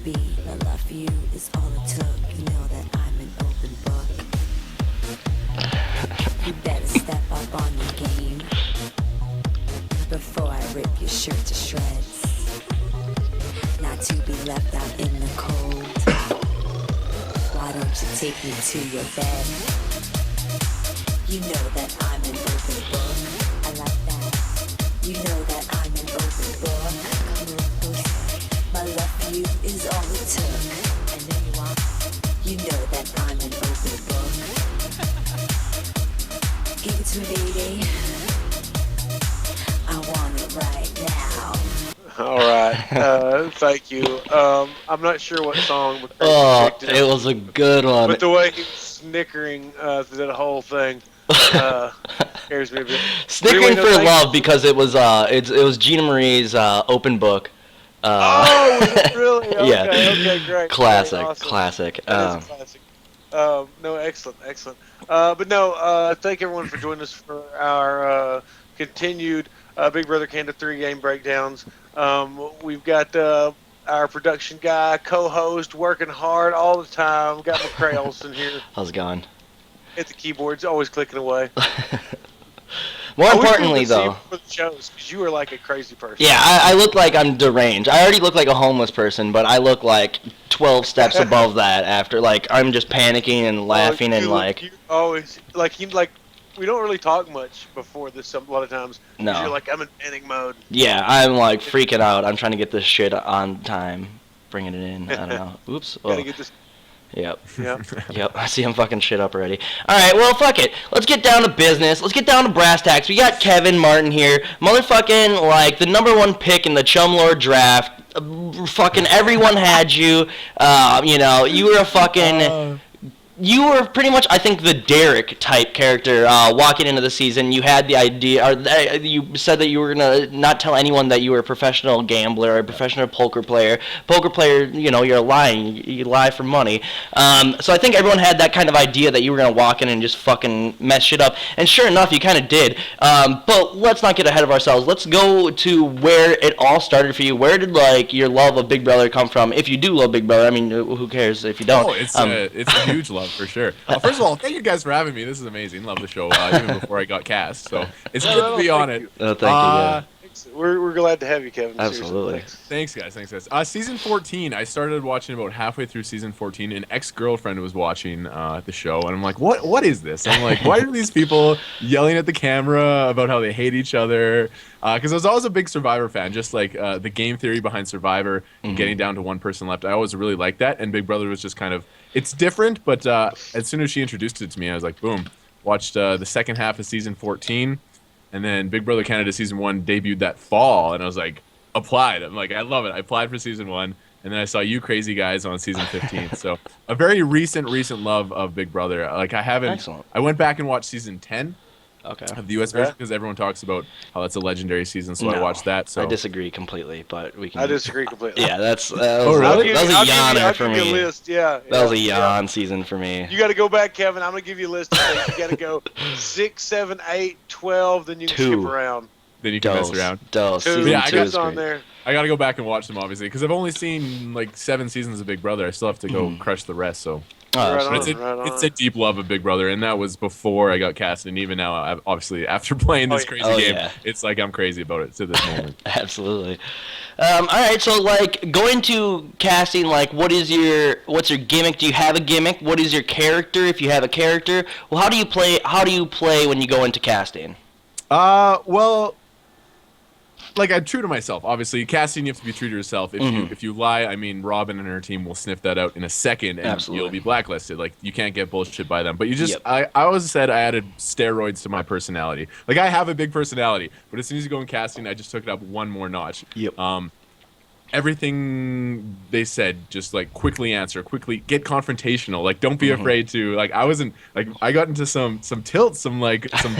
be. My love for you is all it took. You know that I'm an open book. You better step up on your game before I rip your shirt to shreds. Not to be left out in the cold. Why don't you take me to your bed? You know that I'm an open book. I like that. You know that I'm an open book. Come on closer. My love for you is all it took. And then you are. You know that I'm an open book. Give it to me, baby. I want it right now. All right. Thank you. I'm not sure what song McCrae picked. It was a good one. But the way he was snickering through that whole thing scares me a bit. Snickering for Love because it was Gina Marie's Open Book. Oh, was it really? Okay, yeah. Okay, great. Classic, Great, awesome. classic. That is a classic. No, excellent. But no, thank everyone for joining us for our continued Big Brother Canada 3 game breakdowns. We've got our production guy, co-host, working hard all the time. Got McCrae Olsen here. How's it going? At the keyboards, always clicking away. More importantly, though, for the shows, because you are like a crazy person. Yeah, I look like I'm deranged. I already look like a homeless person, but I look like 12 steps above that. After I'm just panicking and laughing and you always we don't really talk much before this a lot of times. No. You're like, I'm in panic mode. Yeah, I'm like freaking out. I'm trying to get this shit on time, bringing it in. I don't know. Oops. Gotta get this. Yep. Yep. I see him fucking shit up already. All right, well, fuck it. Let's get down to business. Let's get down to brass tacks. We got Kevin Martin here, motherfucking the #1 pick in the Chum Lord draft. Fucking everyone had you. You were a fucking. You were pretty much, I think, the Derek type character walking into the season. You had the idea, or you said that you were gonna not tell anyone that you were a professional gambler or a professional poker player. Poker player, you're lying. You lie for money. So I think everyone had that kind of idea that you were gonna walk in and just fucking mess shit up. And sure enough, you kind of did. But let's not get ahead of ourselves. Let's go to where it all started for you. Where did your love of Big Brother come from? If you do love Big Brother, I mean, who cares if you don't? Oh, it's a huge love. For sure. First of all, thank you guys for having me. This is amazing. Love the show, even before I got cast. So it's good to be on it. Oh, thank you. Yeah. We're glad to have you, Kevin. Absolutely. Thanks, guys. Season 14. I started watching about halfway through season 14. An ex-girlfriend was watching the show, and I'm like, "What is this?" I'm like, "Why are these people yelling at the camera about how they hate each other?" Because I was always a big Survivor fan, just like the game theory behind Survivor and getting down to one person left. I always really liked that, and Big Brother was just kind of. It's different, but as soon as she introduced it to me, I was like, boom. Watched the second half of season 14, and then Big Brother Canada season 1 debuted that fall, and I was like, applied. I'm like, I love it. I applied for season 1, and then I saw you crazy guys on season 15. So a very recent love of Big Brother. Excellent. I went back and watched season 10. Okay. Of the U.S. version because everyone talks about how that's a legendary season, so I watched that. So I disagree completely, but we can. I disagree completely. Yeah, that was really? That was a yawner for me. I'll give you a list. Yeah, that was a yawn season for me. You got to go back, Kevin. I'm gonna give you a list of things. You got to go 6, 7, 8, 12. Then you can skip around. Then you can mess around. Season 2 is on great. there. I got to go back and watch them, obviously, because I've only seen 7 seasons of Big Brother. I still have to go crush the rest. So. It's a deep love of Big Brother, and that was before I got cast, and even now, obviously, after playing this crazy game, it's like I'm crazy about it to this moment. Absolutely. All right, so going to casting, what's your gimmick? Do you have a gimmick? What is your character? If you have a character, well, how do you play? How do you play when you go into casting? Well. I'm true to myself. Obviously, casting, you have to be true to yourself. If you lie, I mean, Robin and her team will sniff that out in a second, and you'll be blacklisted. You can't get bullshit by them. But you just, I always said I added steroids to my personality. I have a big personality, but as soon as you go in casting, I just took it up one more notch. Yep. Everything they said, just quickly answer, quickly get confrontational. Don't be afraid to. I got into some tilts, some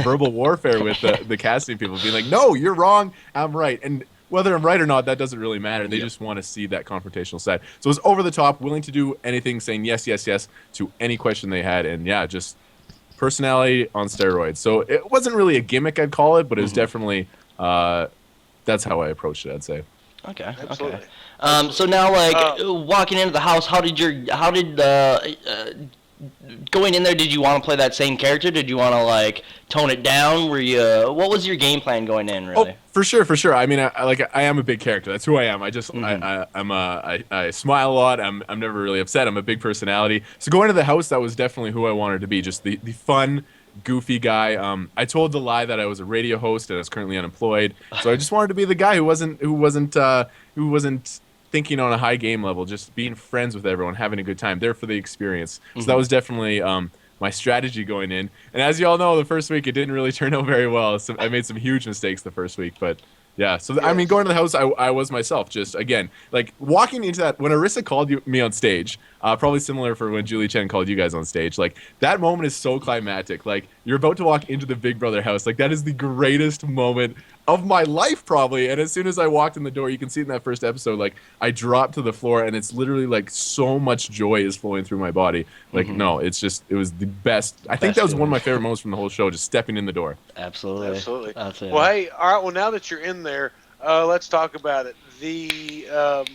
verbal warfare with the casting people, being like, no, you're wrong, I'm right. And whether I'm right or not, that doesn't really matter. They just want to see that confrontational side. So it was over the top, willing to do anything, saying yes, yes, yes to any question they had, and just personality on steroids. So it wasn't really a gimmick, I'd call it, but it was definitely that's how I approached it, I'd say. Okay. Absolutely. Okay. So now, like, walking into the house, how did going in there? Did you want to play that same character? Did you want to like tone it down? Were you? What was your game plan going in? Really? Oh, for sure, for sure. I mean, I am a big character. That's who I am. I just, I smile a lot. I'm never really upset. I'm a big personality. So going to the house, that was definitely who I wanted to be. Just the fun, goofy guy. I told the lie that I was a radio host and I was currently unemployed. So I just wanted to be the guy who wasn't thinking on a high game level, just being friends with everyone, having a good time, there for the experience. So that was definitely my strategy going in. And as you all know, the first week it didn't really turn out very well. So I made some huge mistakes the first week, but yeah. So I mean, going to the house, I was myself. Just again, like walking into that when Arissa called me on stage, probably similar for when Julie Chen called you guys on stage. Like that moment is so climactic. Like you're about to walk into the Big Brother house. Like that is the greatest moment of my life probably. And as soon as I walked in the door, you can see in that first episode, like I dropped to the floor and it's literally like so much joy is flowing through my body. Like no, it was the best. I think that was one of my favorite moments from the whole show, just stepping in the door. Absolutely. Well, hey, all right. Well, now that you're in there, let's talk about it. The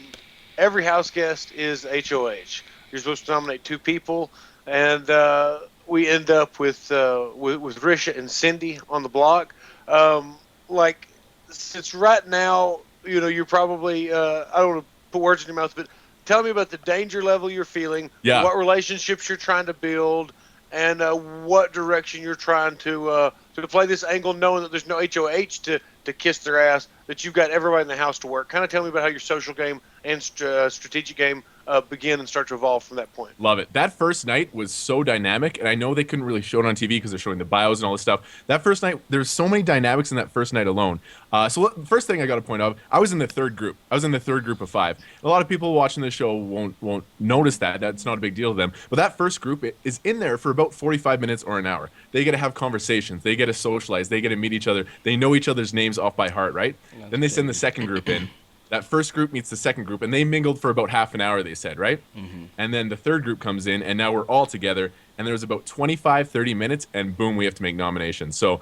every house guest is HOH. You're supposed to nominate 2 people, and we end up with Risha and Cindy on the block. Like, since right now, you know, you're probably I don't want to put words in your mouth, but tell me about the danger level you're feeling. Yeah. What relationships you're trying to build, and what direction you're trying to play this angle, knowing that there's no HOH to kiss their ass, that you've got everybody in the house to work. Kind of tell me about how your social game and strategic game begin and start to evolve from that point. Love it. That first night was so dynamic, and I know they couldn't really show it on TV because they're showing the bios and all this stuff. That first night, there's so many dynamics in that first night alone. So first thing I got to point out, I was in the third group. I was in the third group of 5. A lot of people watching the show won't notice that. That's not a big deal to them. But that first group is in there for about 45 minutes or an hour. They get to have conversations. They get to socialize. They get to meet each other. They know each other's names off by heart, right? Then they send the second group in. That first group meets the second group, and they mingled for about half an hour, they said, right? And then the third group comes in, and now we're all together, and there was about 25, 30 minutes, and boom, we have to make nominations. So,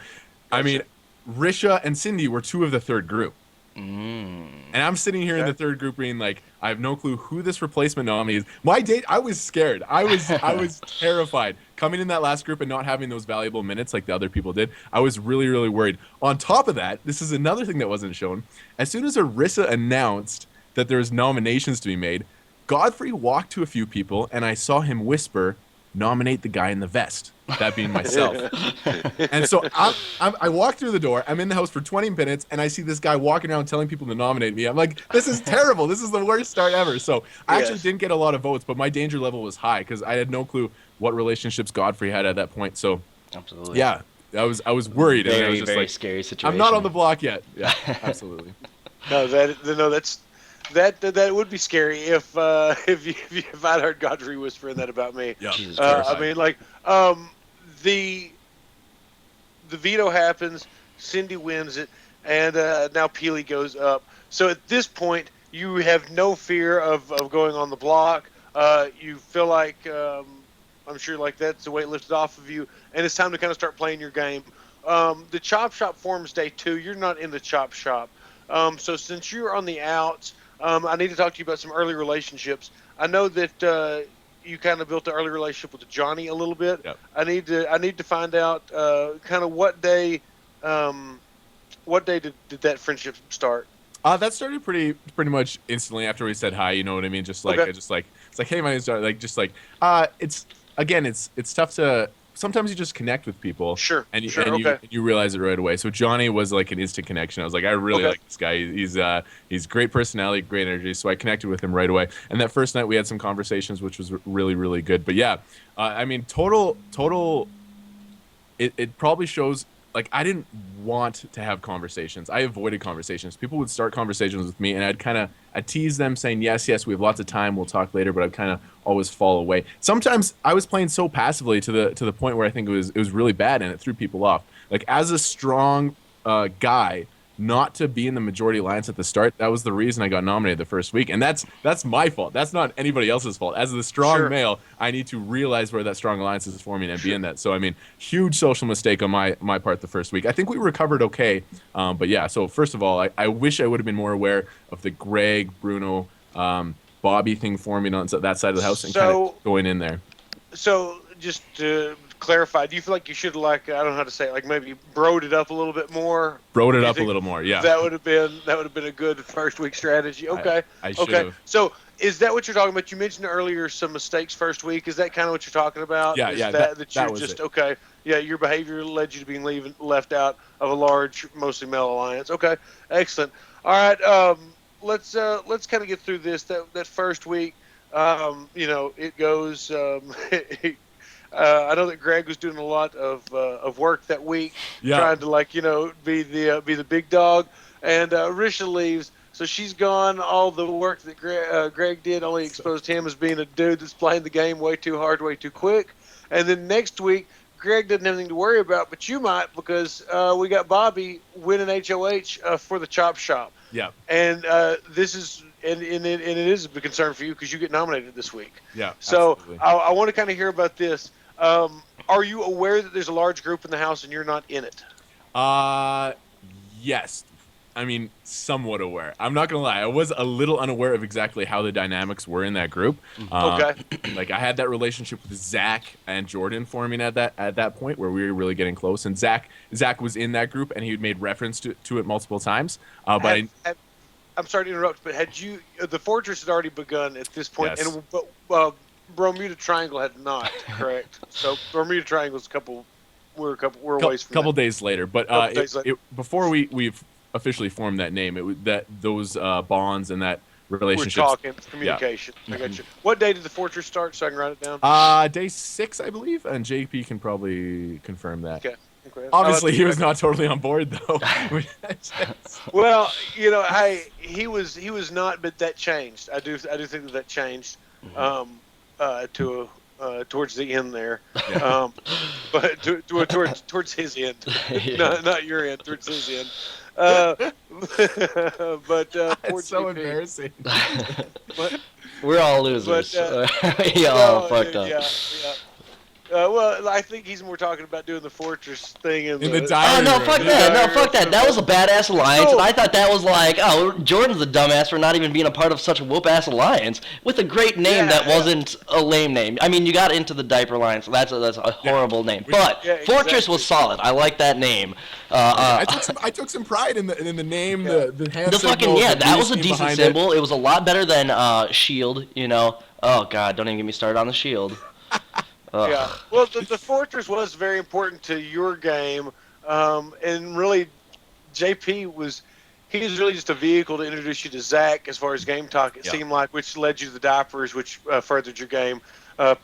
I mean, Risha and Cindy were 2 of the third group. And I'm sitting here in the third group being like, I have no clue who this replacement nominee is. My date, I was scared. I was terrified. Coming in that last group and not having those valuable minutes like the other people did, I was really, really worried. On top of that, this is another thing that wasn't shown. As soon as Arissa announced that there was nominations to be made, Godfrey walked to a few people and I saw him whisper, nominate the guy in the vest. That being myself. And so I walk through the door. I'm in the house for 20 minutes, and I see this guy walking around telling people to nominate me. I'm like, this is terrible. This is the worst start ever. So I actually didn't get a lot of votes, but my danger level was high because I had no clue what relationships Godfrey had at that point. So absolutely, yeah, I was worried. Very, I was just very like, scary situation. I'm not on the block yet. Yeah, absolutely. That would be scary if I'd heard Godfrey whispering that about me. Yeah. Jesus Christ. I mean, like, the veto happens, Cindy wins it, and now Peely goes up. So at this point, you have no fear of going on the block. You feel like, I'm sure, like that's the weight lifted off of you, and it's time to kind of start playing your game. The Chop Shop forms day 2. You're not in the Chop Shop. So since you're on the outs, I need to talk to you about some early relationships. I know that you kind of built an early relationship with Johnny a little bit. Yep. I need to find out kind of what day did that friendship start? That started pretty much instantly after we said hi. You know what I mean? Just like Okay. it's like, hey, my name's Johnny. Like just like it's tough to. Sometimes you just connect with people. Sure. And Okay. you realize it right away. So Johnny was like an instant connection. I was like, I really Okay. like this guy. He's great personality, great energy. So I connected with him right away. And that first night we had some conversations, which was really, really good. But yeah, I mean, total. It probably shows. Like, I didn't want to have conversations. I avoided conversations. People would start conversations with me, and I'd tease them saying, yes, we have lots of time. We'll talk later, but I'd kind of always fall away. Sometimes I was playing so passively to the point where I think it was really bad, and it threw people off. Like, as a strong guy, not to be in the majority alliance at the start. That was the reason I got nominated the first week, and that's my fault. That's not anybody else's fault. As the strong Sure. male, I need to realize where that strong alliance is forming and be in that. So I mean, huge social mistake on my part the first week. I think we recovered okay, but yeah. So first of all, I wish I would have been more aware of the Greg, Bruno, Bobby thing forming on that side of the house and kind of going in there. So just to clarify, do you feel like you should I don't know how to say it, like maybe broed it up a little bit more? Broed it up a little more, yeah. That would have been a good first week strategy. Okay. I should okay. have. So is that what you're talking about? You mentioned earlier some mistakes first week. Is that kind of what you're talking about? Yeah, is yeah. That that you're was just it. okay. Yeah, your behavior led you to being left out of a large, mostly male alliance. Okay, excellent. All right, let's kind of get through this. That first week, it goes. I know that Greg was doing a lot of work that week, trying to be the big dog, and Risha leaves, so she's gone. All the work that Greg did only exposed him as being a dude that's playing the game way too hard, way too quick. And then next week, Greg doesn't have anything to worry about, but you might, because we got Bobby winning HOH for the Chop Shop. Yeah. And this is and it is a big concern for you because you get nominated this week. Yeah. So absolutely. I want to kind of hear about this. Are you aware that there's a large group in the house and you're not in it? Yes. I mean, somewhat aware. I'm not gonna lie. I was a little unaware of exactly how the dynamics were in that group. Okay. Like I had that relationship with Zach and Jordan forming at that point where we were really getting close. And Zach was in that group and he had made reference to it multiple times. I'm sorry to interrupt, but had you the Fortress had already begun at this point, Yes. and Bermuda Triangle had not, correct? So Bermuda Triangle's we're a ways from couple that. days later. But days later. before we've officially formed that name, it was those bonds and that relationship. We're talking communication. Yeah. I got you. What day did the Fortress start, so I can write it down? Day 6, I believe, and JP can probably confirm that. Okay. Obviously, he was not totally on board though. Well, he was not, but that changed. I do think that changed towards the end there. Yeah. But towards his end, Yeah. not your end, towards his end. But It's so embarrassing. We're all losers. But, we all fucked up. Yeah. Well, I think he's more talking about doing the Fortress thing in the Oh diary no, room. fuck Yeah. that! No, fuck that! That was a badass alliance, No. and I thought that was like, oh, Jordan's a dumbass for not even being a part of such a whoop-ass alliance with a great name that wasn't a lame name. I mean, you got into the diaper alliance, so that's a horrible name. But Yeah, Fortress was exactly. solid. I like that name. I took some pride in the name, the hand The fucking symbol, yeah, the that was a beast decent behind symbol. It was a lot better than Shield. You know. Oh god, don't even get me started on the Shield. Ugh. Yeah. Well, the Fortress was very important to your game, and really, JP was really just a vehicle to introduce you to Zach as far as game talk. It seemed like, which led you to the diapers, which furthered your game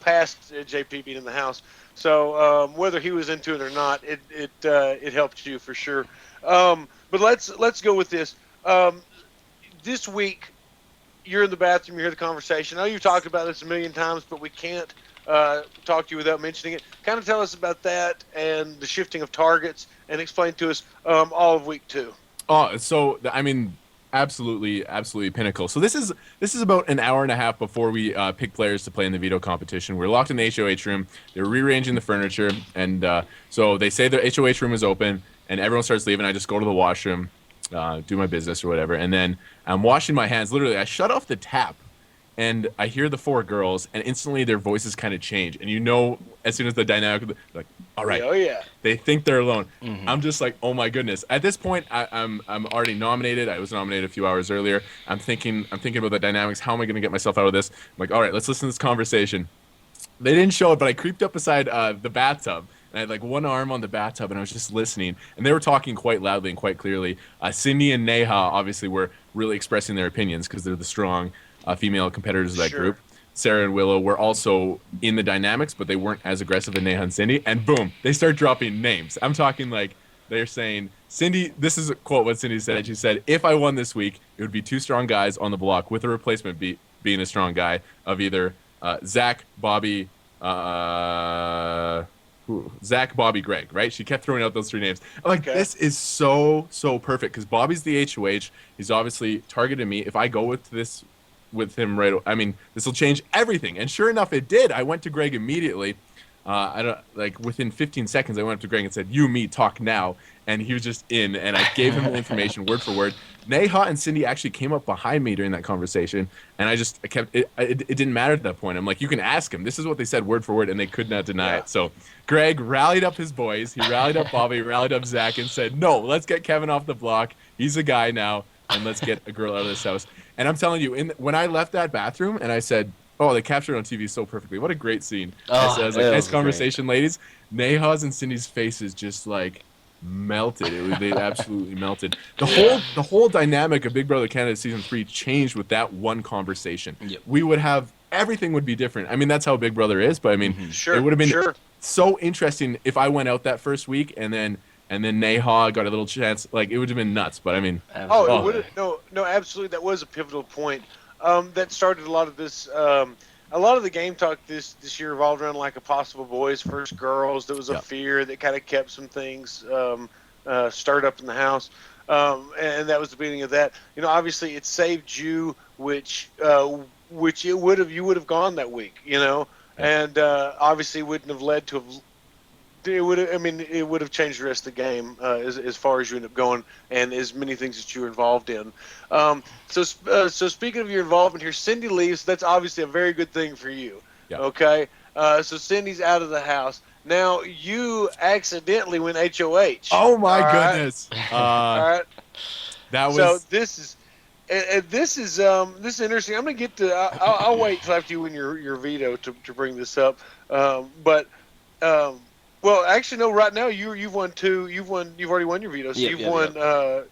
past JP being in the house. So whether he was into it or not, it helped you for sure. But let's go with this. This week, you're in the bathroom. You hear the conversation. I know you've talked about this a million times, but we can't talk to you without mentioning it. Kind of tell us about that and the shifting of targets, and explain to us all of week 2. Oh, so I mean, absolutely pinnacle. So this is about an hour and a half before we pick players to play in the veto competition. We're locked in the HOH room. They're rearranging the furniture, and so they say the HOH room is open, and everyone starts leaving. I just go to the washroom, do my business or whatever, and then I'm washing my hands. Literally, I shut off the tap. And I hear the 4 girls, and instantly their voices kind of change. And you know, as soon as the dynamic, like, all right, Oh yeah. they think they're alone. Mm-hmm. I'm just like, oh my goodness. At this point, I'm already nominated. I was nominated a few hours earlier. I'm thinking about the dynamics. How am I going to get myself out of this? I'm like, all right, let's listen to this conversation. They didn't show it, but I creeped up beside the bathtub. And I had like one arm on the bathtub, and I was just listening. And they were talking quite loudly and quite clearly. Cindy and Neha obviously were really expressing their opinions because they're the strong female competitors of that Sure. group. Sarah and Willow were also in the dynamics, but they weren't as aggressive as Neha and Cindy. And boom, they start dropping names. I'm talking like they're saying, Cindy, this is a quote what Cindy said. She said, if I won this week, it would be 2 strong guys on the block with a replacement being a strong guy of either Zach, Bobby, Zach, Bobby, Greg, right? She kept throwing out those 3 names. I'm like, Okay. this is so perfect because Bobby's the HOH. He's obviously targeted me. If I go with him right, I mean, this will change everything. And sure enough, it did. I went to Greg immediately. I don't like within 15 seconds. I went up to Greg and said, "You, me, talk now." And he was just in, and I gave him the information word for word. Neha and Cindy actually came up behind me during that conversation, and I kept it. It didn't matter at that point. I'm like, you can ask him. This is what they said word for word, and they could not deny it. So Greg rallied up his boys. He rallied up Bobby, rallied up Zach, and said, "No, let's get Kevin off the block. He's a guy now, and let's get a girl out of this house." And I'm telling you, when I left that bathroom, and I said, "Oh, they captured it on TV so perfectly. What a great scene." I was like, "Nice conversation, ladies." Neha's and Cindy's faces just like melted. They absolutely melted. The whole dynamic of Big Brother Canada season 3 changed with that one conversation. Yep. We would have everything would be different. I mean, that's how Big Brother is, but I mean, Sure, it would have been sure. so interesting if I went out that first week and then Neha got a little chance. Like, it would have been nuts. But I mean, Oh, it would have. No, absolutely. That was a pivotal point. That started a lot of this. A lot of the game talk this year revolved around like a possible boys first girls. There was a fear that kind of kept some things stirred up in the house, and that was the beginning of that. You know, obviously it saved you, which you would have gone that week. You know, and obviously wouldn't have led to. It would have. I mean, it would have changed the rest of the game as far as you end up going, and as many things that you were involved in. So speaking of your involvement here, Cindy leaves. That's obviously a very good thing for you. Yeah. Okay. So Cindy's out of the house. Now you accidentally went HOH. oh my All right? goodness, All right. that was So this is. And this is interesting. I'm gonna get to. I'll wait till after you win your veto to bring this up. Well, actually, no. Right now, you've won 2. You've already won your veto. So you've won.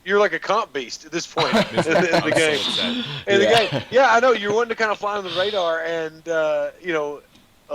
You're like a comp beast at this point in the game. So The game. Yeah, I know. You're wanting to kind of fly on the radar, and a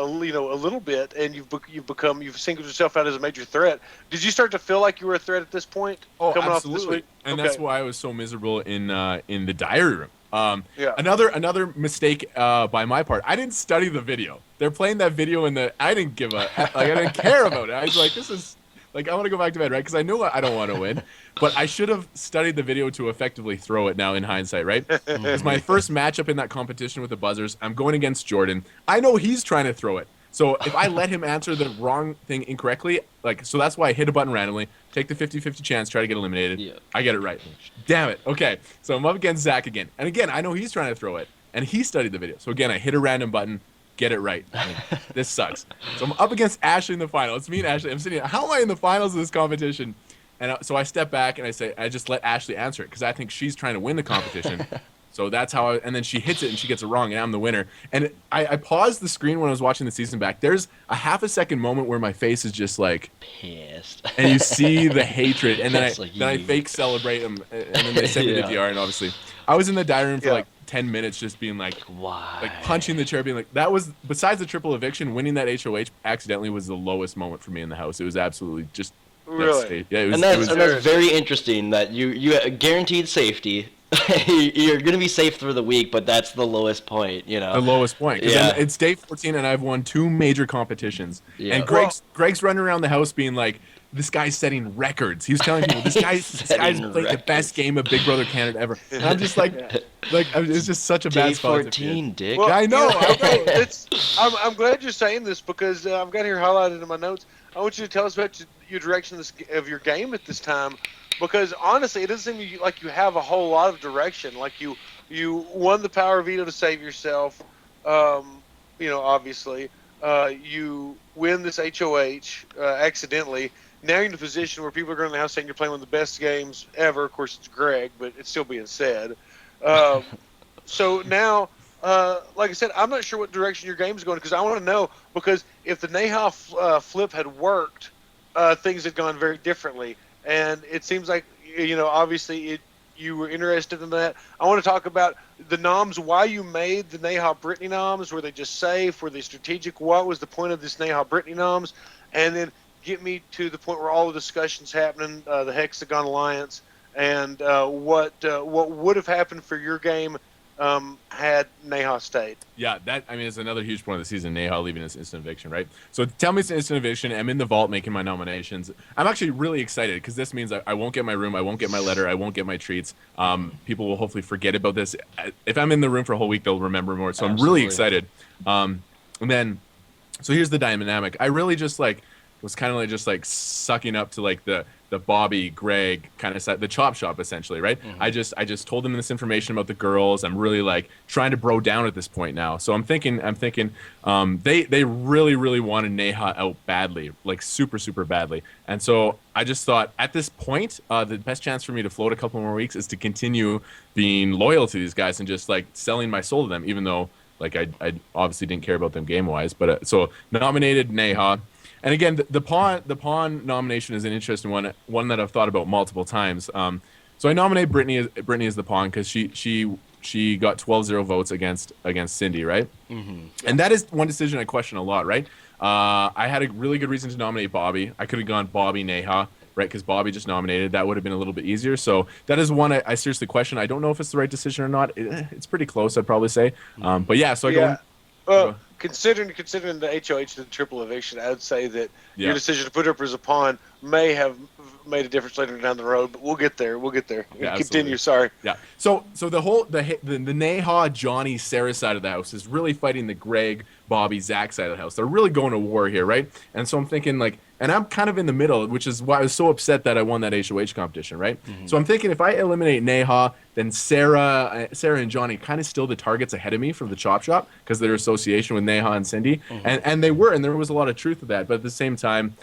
little bit, and you've singled yourself out as a major threat. Did you start to feel like you were a threat at this point? Oh, coming absolutely. off this week? And Okay. that's why I was so miserable in the diary room. Yeah. Another mistake by my part. I didn't study the video. They're playing that video I didn't give I didn't care about it. I was like, this is like, I want to go back to bed, right? Because I knew I don't want to win, but I should have studied the video to effectively throw it now in hindsight, right? It's my first matchup in that competition with the buzzers. I'm going against Jordan. I know he's trying to throw it. So if I let him answer the wrong thing incorrectly, so that's why I hit a button randomly, take the 50-50 chance, try to get eliminated. Yeah. I get it right. Damn it. Okay. So I'm up against Zach again. And again, I know he's trying to throw it. And he studied the video. So again, I hit a random button, get it right. I mean, this sucks. So I'm up against Ashley in the final. It's me and Ashley. I'm sitting, how am I in the finals of this competition? And so I step back and I just let Ashley answer it because I think she's trying to win the competition. So that's how and then she hits it and she gets it wrong and I'm the winner. And I paused the screen when I was watching the season back. There's a half a second moment where my face is just like pissed. And you see the hatred. And then I like fake celebrate them. And then they send me the DR. And obviously I was in the diary room for like 10 minutes just being like, why? Like punching the chair, being like, that was, besides the triple eviction, winning that HOH accidentally was the lowest moment for me in the house. It was absolutely just Really? Yeah, and that's very interesting that you guaranteed safety. You're gonna be safe through the week, but that's the lowest point, you know. The lowest point. Yeah. It's day 14, and I've won 2 major competitions. Yeah. And Greg's running around the house being like, "This guy's setting records." He was telling people, "This guy's played the best game of Big Brother Canada ever." And I'm just like, it's just such a Day bad spot. 14, Dick. Well, I know. I'm glad you're saying this because I've got here highlighted in my notes. I want you to tell us about your direction of your game at this time, because honestly, it doesn't seem like you have a whole lot of direction. Like you won the power veto to save yourself. Obviously, you win this HOH accidentally. Now you're in a position where people are going to the house saying you're playing one of the best games ever. Of course, it's Greg, but it's still being said. So now, like I said, I'm not sure what direction your game is going because I want to know, because if the Neha flip had worked, things had gone very differently. And it seems like, obviously you were interested in that. I want to talk about the noms, why you made the Neha Brittany noms. Were they just safe? Were they strategic? What was the point of this Neha Brittany noms? And then get me to the point where all the discussions happening, the Hexagon Alliance, and what would have happened for your game had Neha stayed. Yeah, that is another huge point of the season. Neha leaving this instant eviction, right? So tell me it's an instant eviction. I'm in the vault making my nominations. I'm actually really excited because this means I won't get my room, I won't get my letter, I won't get my treats. People will hopefully forget about this. If I'm in the room for a whole week, they'll remember more. So I'm really excited. And then, so here's the dynamic. I really just was kind of just sucking up to the Bobby, Greg kind of the chop shop essentially, right? Mm-hmm. I just told them this information about the girls. I'm really trying to bro down at this point now. So I'm thinking they really wanted Neha out badly, super, super badly. And so I just thought at this point, the best chance for me to float a couple more weeks is to continue being loyal to these guys and just selling my soul to them, even though I obviously didn't care about them game wise. But so nominated Neha. And again, the pawn nomination is an interesting one that I've thought about multiple times. So I nominate Brittany as the pawn because she got 12-0 votes against Cindy, right? Mm-hmm. And that is one decision I question a lot, right? I had a really good reason to nominate Bobby. I could have gone Bobby Neha, right? Because Bobby just nominated. That would have been a little bit easier. So that is one I seriously question. I don't know if it's the right decision or not. It's pretty close, I'd probably say. But yeah, so I go. Considering the HOH and the triple eviction, I would say that your decision to put her up as a pawn may have made a difference later down the road, but we'll get there. Yeah, continue. Absolutely. Sorry. Yeah. So the Neha, Johnny, Sarah side of the house is really fighting the Greg, Bobby, Zach side of the house. They're really going to war here, right? And so I'm thinking and I'm kind of in the middle, which is why I was so upset that I won that HOH competition, right? Mm-hmm. So I'm thinking if I eliminate Neha, then Sarah and Johnny kind of still the targets ahead of me from the chop shop because their association with Neha and Cindy, mm-hmm. and they were, and there was a lot of truth to that. But at the same time,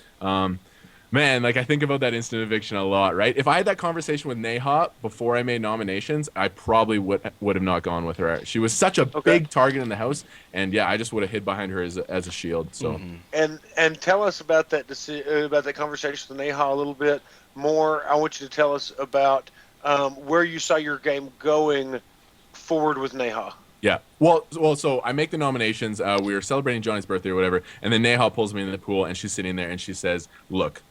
man, I think about that instant eviction a lot, right? If I had that conversation with Neha before I made nominations, I probably would have not gone with her. She was such a big target in the house, and yeah, I just would have hid behind her as a shield. So, and tell us about that about that conversation with Neha a little bit more. I want you to tell us about where you saw your game going forward with Neha. Yeah. Well, so I make the nominations. We were celebrating Johnny's birthday or whatever, and then Neha pulls me in the pool, and she's sitting there, and she says, Look,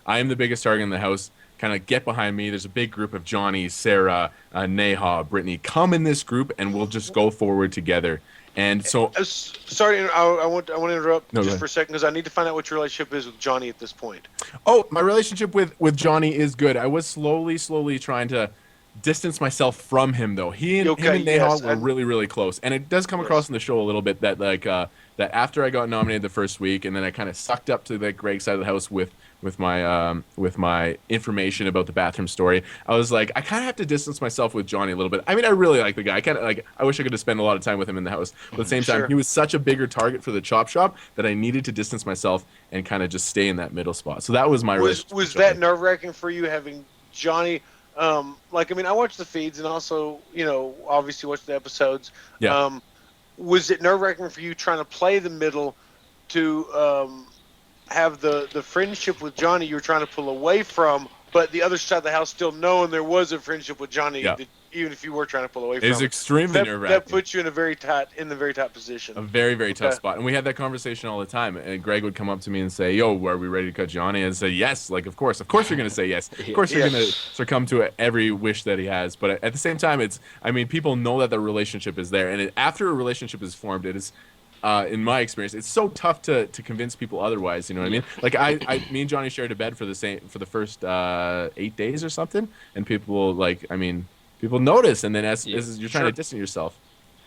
I am the biggest target in the house. Kind of get behind me. There's a big group of Johnny, Sarah, Neha, Brittany. Come in this group, and we'll just go forward together. And so, sorry, I want to interrupt just for a second because I need to find out what your relationship is with Johnny at this point. Oh, my relationship with Johnny is good. I was slowly trying to distance myself from him, though. Him and Neha were really, really close, and it does come across in the show a little bit that that after I got nominated the first week, and then I kind of sucked up to the Greg side of the house with my information about the bathroom story. I was I kind of have to distance myself with Johnny a little bit. I mean, I really like the guy. I wish I could have spent a lot of time with him in the house. But at the same time, he was such a bigger target for the chop shop that I needed to distance myself and kind of just stay in that middle spot. So that was my relationship. Was that nerve-wracking for you having Johnny? I watched the feeds and also, obviously watched the episodes. Yeah. Was it nerve-wracking for you trying to play the middle to have the friendship with Johnny you were trying to pull away from, but the other side of the house still knowing there was a friendship with Johnny, even if you were trying to pull away from? It's extremely nerve-wracking. That puts you in a very tight position. A very, very tough spot. And we had that conversation all the time. And Greg would come up to me and say, "Yo, are we ready to cut Johnny?" And say, "Yes." Of course you're going to say yes. Of course you're going to succumb to every wish that he has. But at the same time, people know that the relationship is there. And after a relationship is formed, it is, in my experience, it's so tough to convince people otherwise. You know what I mean? Me and Johnny shared a bed for the first 8 days or something, and people people notice, and then as you're trying to distance yourself,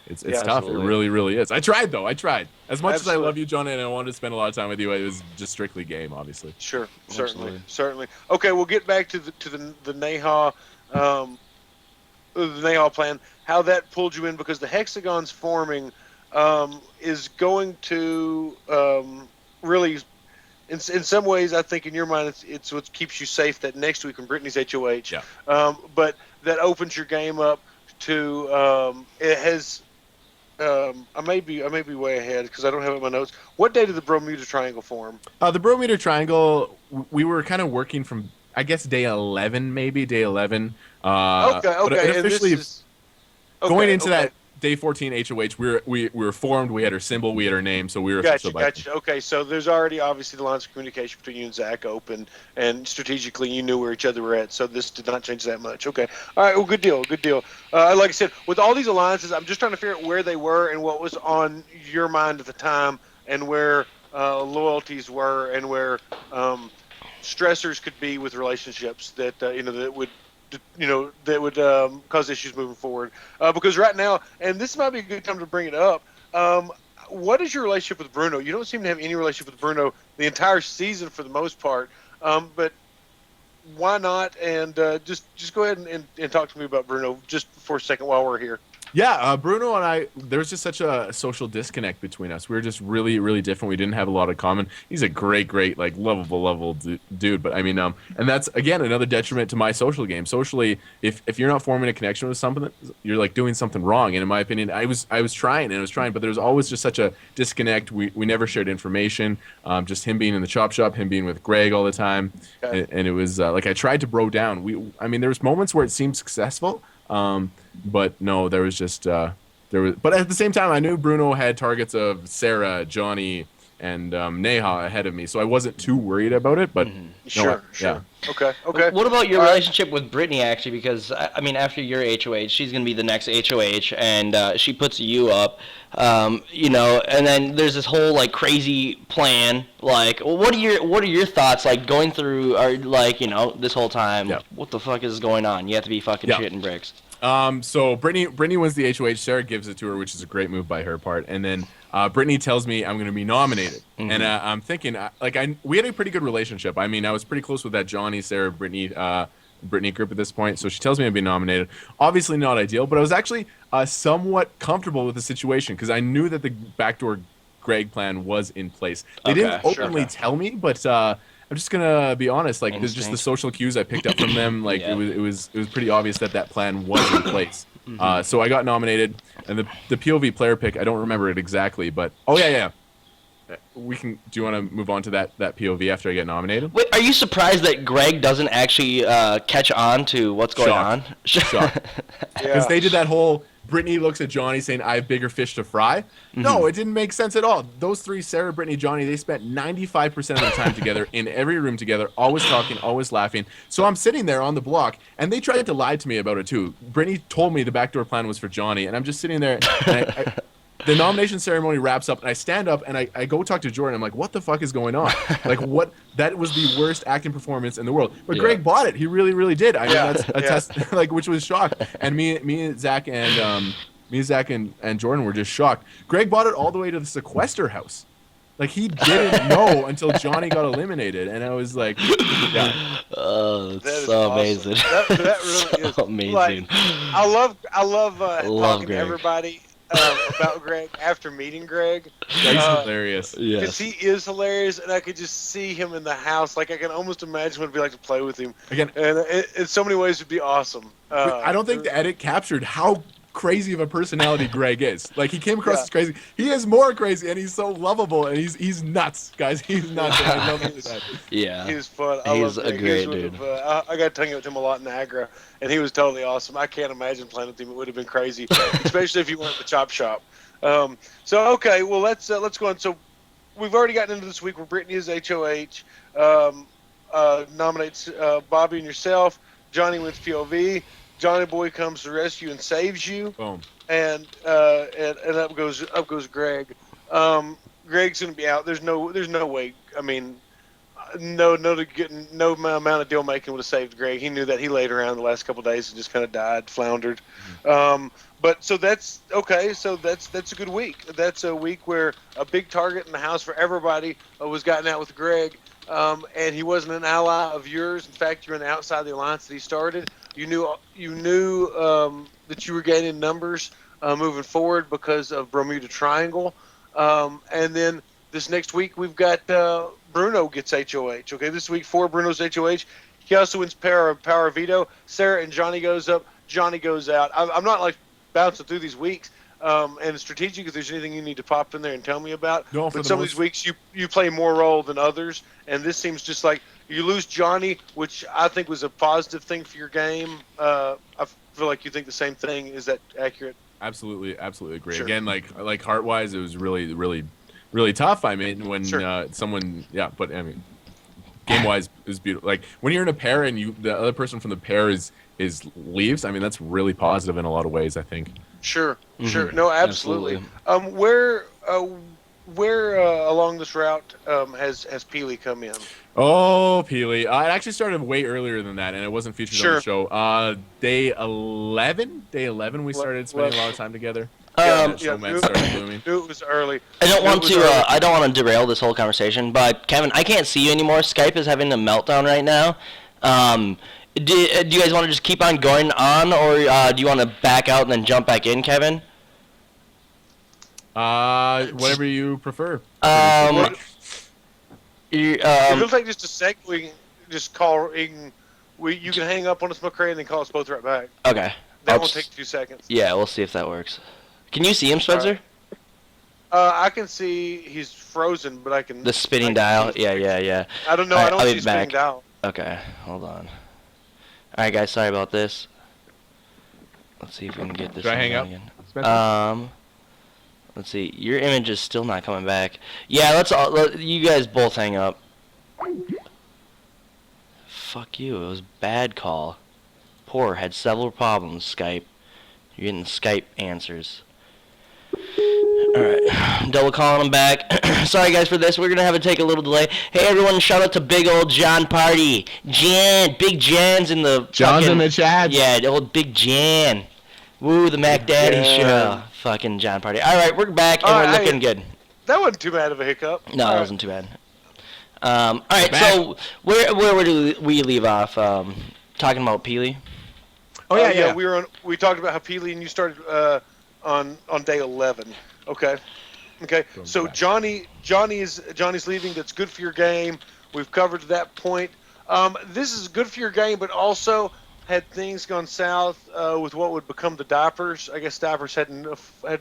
it's tough. Absolutely. It really, really is. I tried though. As much as I love you, Johnny, and I wanted to spend a lot of time with you, it was just strictly game, obviously. Sure, certainly. Okay, we'll get back to the Neha. The Neha plan, how that pulled you in, because the hexagons forming is going to really, in some ways, I think in your mind, it's what keeps you safe that next week in Brittany's HOH. Yeah. But that opens your game up to it has. I may be way ahead because I don't have it in my notes. What day did the Bermuda Triangle form? The Bermuda Triangle, we were kind of working from, I guess, day 11, maybe day 11. Okay. But officially, going into day 14 HOH. We were formed. We had our symbol. We had our name. So we were Gotcha, official. gotcha. Okay, so there's already obviously the lines of communication between you and Zach open, and strategically you knew where each other were at. So this did not change that much. Okay, all right. Well, good deal. Good deal. Like I said, with all these alliances, I'm just trying to figure out where they were and what was on your mind at the time, and where loyalties were, and where stressors could be with relationships that that would cause issues moving forward. Because right now, and this might be a good time to bring it up. What is your relationship with Bruno? You don't seem to have any relationship with Bruno the entire season for the most part. But why not? And just go ahead and talk to me about Bruno just for a second while we're here. Yeah, Bruno and I, there was just such a social disconnect between us. We were just really, really different. We didn't have a lot in common. He's a great, like lovable dude. But I mean, and that's again another detriment to my social game. Socially, if you're not forming a connection with something, you're like doing something wrong. And in my opinion, I was trying, but there was always just such a disconnect. We never shared information. Just him being in the chop shop, him being with Greg all the time, Okay. and it was like I tried to bro down. There was moments where it seemed successful. But no, there was just but at the same time, I knew Bruno had targets of Sarah, Johnny, and Neha ahead of me, so I wasn't too worried about it. But Sure. Yeah. Okay. What about your All right. relationship with Brittany, actually? Because, I mean, after your HOH, she's going to be the next HOH, and she puts you up, and then there's this whole, like, crazy plan. Like, what are your thoughts, like, going through, or, like, this whole time? Yeah. What the fuck is going on? You have to be fucking shitting bricks. So Brittany wins the HOH. Sarah gives it to her, which is a great move by her part. And then Brittany tells me I'm going to be nominated. Mm-hmm. And I'm thinking, we had a pretty good relationship. I mean, I was pretty close with that Johnny, Sarah, Brittany group at this point. So she tells me I'm being nominated. Obviously not ideal, but I was actually somewhat comfortable with the situation because I knew that the backdoor Greg plan was in place. They didn't openly tell me, but I'm just gonna be honest. Like, there's just the social cues I picked up from them. Like, Yeah. it was pretty obvious that plan was in place. So I got nominated, and the POV player pick, I don't remember it exactly, but yeah. We can. Do you want to move on to that POV after I get nominated? Wait, are you surprised that Greg doesn't actually catch on to what's going on? Shocked. Because they did that whole. Brittany looks at Johnny saying, I have bigger fish to fry. No, it didn't make sense at all. Those three, Sarah, Brittany, Johnny, they spent 95% of their time together in every room together, always talking, always laughing. So I'm sitting there on the block, and they tried to lie to me about it too. Brittany told me the backdoor plan was for Johnny, and I'm just sitting there, and the nomination ceremony wraps up, and I stand up, and I go talk to Jordan. I'm like, what the fuck is going on? Like, what? That was the worst acting performance in the world. But Greg bought it. He really, really did. I mean, that's a test, like, which was shocked. And me and Zach and Jordan were just shocked. Greg bought it all the way to the sequester house. Like, he didn't know until Johnny got eliminated, and I was like, yeah. Oh, That that's is so awesome. amazing. That really is So amazing. Like, I love talking Greg. to everybody about Greg after meeting Greg. Greg's hilarious. Because he is hilarious, and I could just see him in the house. Like, I can almost imagine what it'd be like to play with him. Again, And in so many ways, it'd be awesome. I don't think the edit captured how crazy of a personality Greg is. Like, he came across as crazy. He is more crazy, and he's so lovable, and he's nuts, guys. He's nuts. And I love that. Yeah. He was fun. I He's love a Greg. great He was dude. I got to hang out with him a lot in Niagara, and he was totally awesome. I can't imagine playing with him. It would have been crazy, especially if you weren't at the chop shop. So okay, well let's go on. So we've already gotten into this week where Brittany is HOH, nominates Bobby and yourself. Johnny wins POV. Johnny Boy comes to the rescue and saves you. Boom. And up goes Greg. Greg's gonna be out. There's no way. I mean, no amount of deal making would have saved Greg. He knew that. He laid around the last couple of days and just kind of died, floundered. But so that's okay. So that's a good week. That's a week where a big target in the house for everybody was gotten out with Greg, and he wasn't an ally of yours. In fact, you're on the outside of the alliance that he started. You knew that you were gaining numbers moving forward because of Bermuda Triangle, and then this next week we've got Bruno gets HOH. Okay, this week for Bruno's HOH. He also wins power veto. Sarah and Johnny goes up. Johnny goes out. I'm not like bouncing through these weeks. And strategic, if there's anything you need to pop in there and tell me about. No, but some of these weeks you play more role than others, and this seems just like you lose Johnny, which I think was a positive thing for your game. I feel like you think the same thing. Is that accurate? Absolutely agree. Sure. Again, like heart wise, it was really tough. I mean, when Sure. someone, yeah, but I mean, game wise is beautiful. Like when you're in a pair and the other person from the pair is leaves. I mean, that's really positive in a lot of ways, I think. Sure. Sure. Mhm. No, absolutely. Where along this route has Peely come in? Oh, Peely. It actually started way earlier than that, and it wasn't featured on the Sure. show. Day 11, we started spending a lot of time together. That Yeah. showman started blooming. Knew it was early. I don't Knew it want was to. early. I don't want to derail this whole conversation, but Kevin, I can't see you anymore. Skype is having a meltdown right now. Do you guys want to just keep on going on, or do you want to back out and then jump back in, Kevin? Whatever you prefer. Um, If it'll take just a sec, we can just call. You can hang up on us, McCrae, and then call us both right back. okay. That I'll won't just- take 2 seconds. Yeah, we'll see if that works. Can you see him, Spencer? I can see he's frozen, but I can. The I spinning can dial. see- Yeah. I don't know. Alright, I don't I'll see be a spinning back. dial. Okay, hold on. All right, guys. Sorry about this. Let's see if we can get this. Should I one hang going up, again. Spencer? Let's see. Your image is still not coming back. Yeah, you guys both hang up. Fuck you. It was a bad call. Poor had several problems. Skype. You're getting Skype answers. Alright, double calling him back. Sorry guys for this, we're gonna have to take a little delay. Hey everyone, shout out to big old John Party. Big Jan's in the John's fucking, in the chat. Yeah, the old Big Jan. Woo, the Mac Daddy show. Fucking John Party. Alright, we're back and Alright, we're hey. looking good. That wasn't too bad of a hiccup. No, All it right. wasn't too bad. Alright, Back. so where do we leave off? Talking about Peely? Oh yeah. We talked about how Peely and you started on day 11. Okay. Going So back. Johnny's leaving. That's good for your game. We've covered that point. This is good for your game, but also had things gone south with what would become the Diapers. I guess Diapers hadn't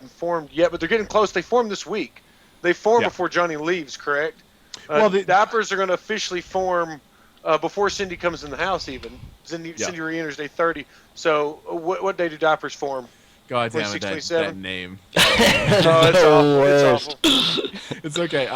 formed yet, but they're getting close. They formed this week. They form Yeah. before Johnny leaves, correct? Well, the- Diapers are going to officially form before Cindy comes in the house. Even Cindy Yeah. re-enters day 30. So what day do Diapers form? God damn it, 26, that 27? name. Oh, it's awful. It's awful. It's okay.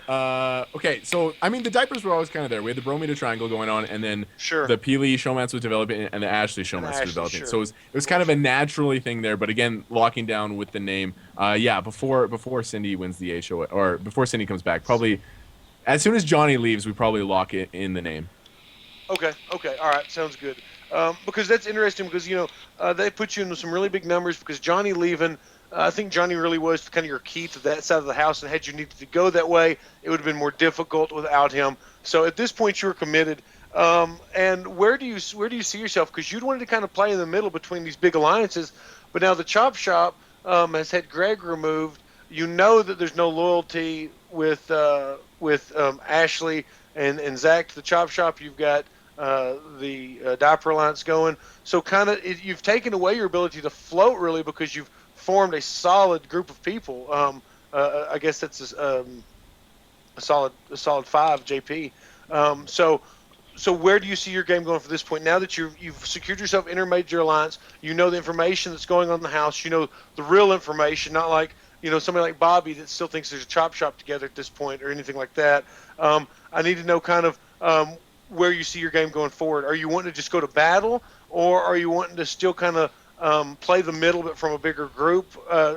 Okay, so I mean the diapers were always kind of there. We had the Bromida Triangle going on, and then Sure. the Peely showmance was developing, and the Ashley showmance Ashley, was developing. sure. So it was kind of a naturally thing there. But again, locking down with the name. Before Cindy wins the A show, or before Cindy comes back, probably as soon as Johnny leaves, we probably lock it in the name. Okay. All right. Sounds good. Because that's interesting because, they put you into some really big numbers because Johnny leaving, I think Johnny really was kind of your key to that side of the house, and had you needed to go that way, it would have been more difficult without him. So at this point, you were committed. And where do you see yourself? Because you'd wanted to kind of play in the middle between these big alliances, but now the Chop Shop has had Greg removed. You know that there's no loyalty with Ashley and Zach to the Chop Shop. You've got the Diaper Alliance going. So kind of you've taken away your ability to float really because you've formed a solid group of people. I guess that's a solid 5, JP. So where do you see your game going from this point? Now that you've secured yourself intermajor alliance, you know the information that's going on in the house. You know the real information, not like somebody like Bobby that still thinks there's a Chop Shop together at this point or anything like that. I need to know kind of where you see your game going forward. Are you wanting to just go to battle, or are you wanting to still kind of play the middle but from a bigger group?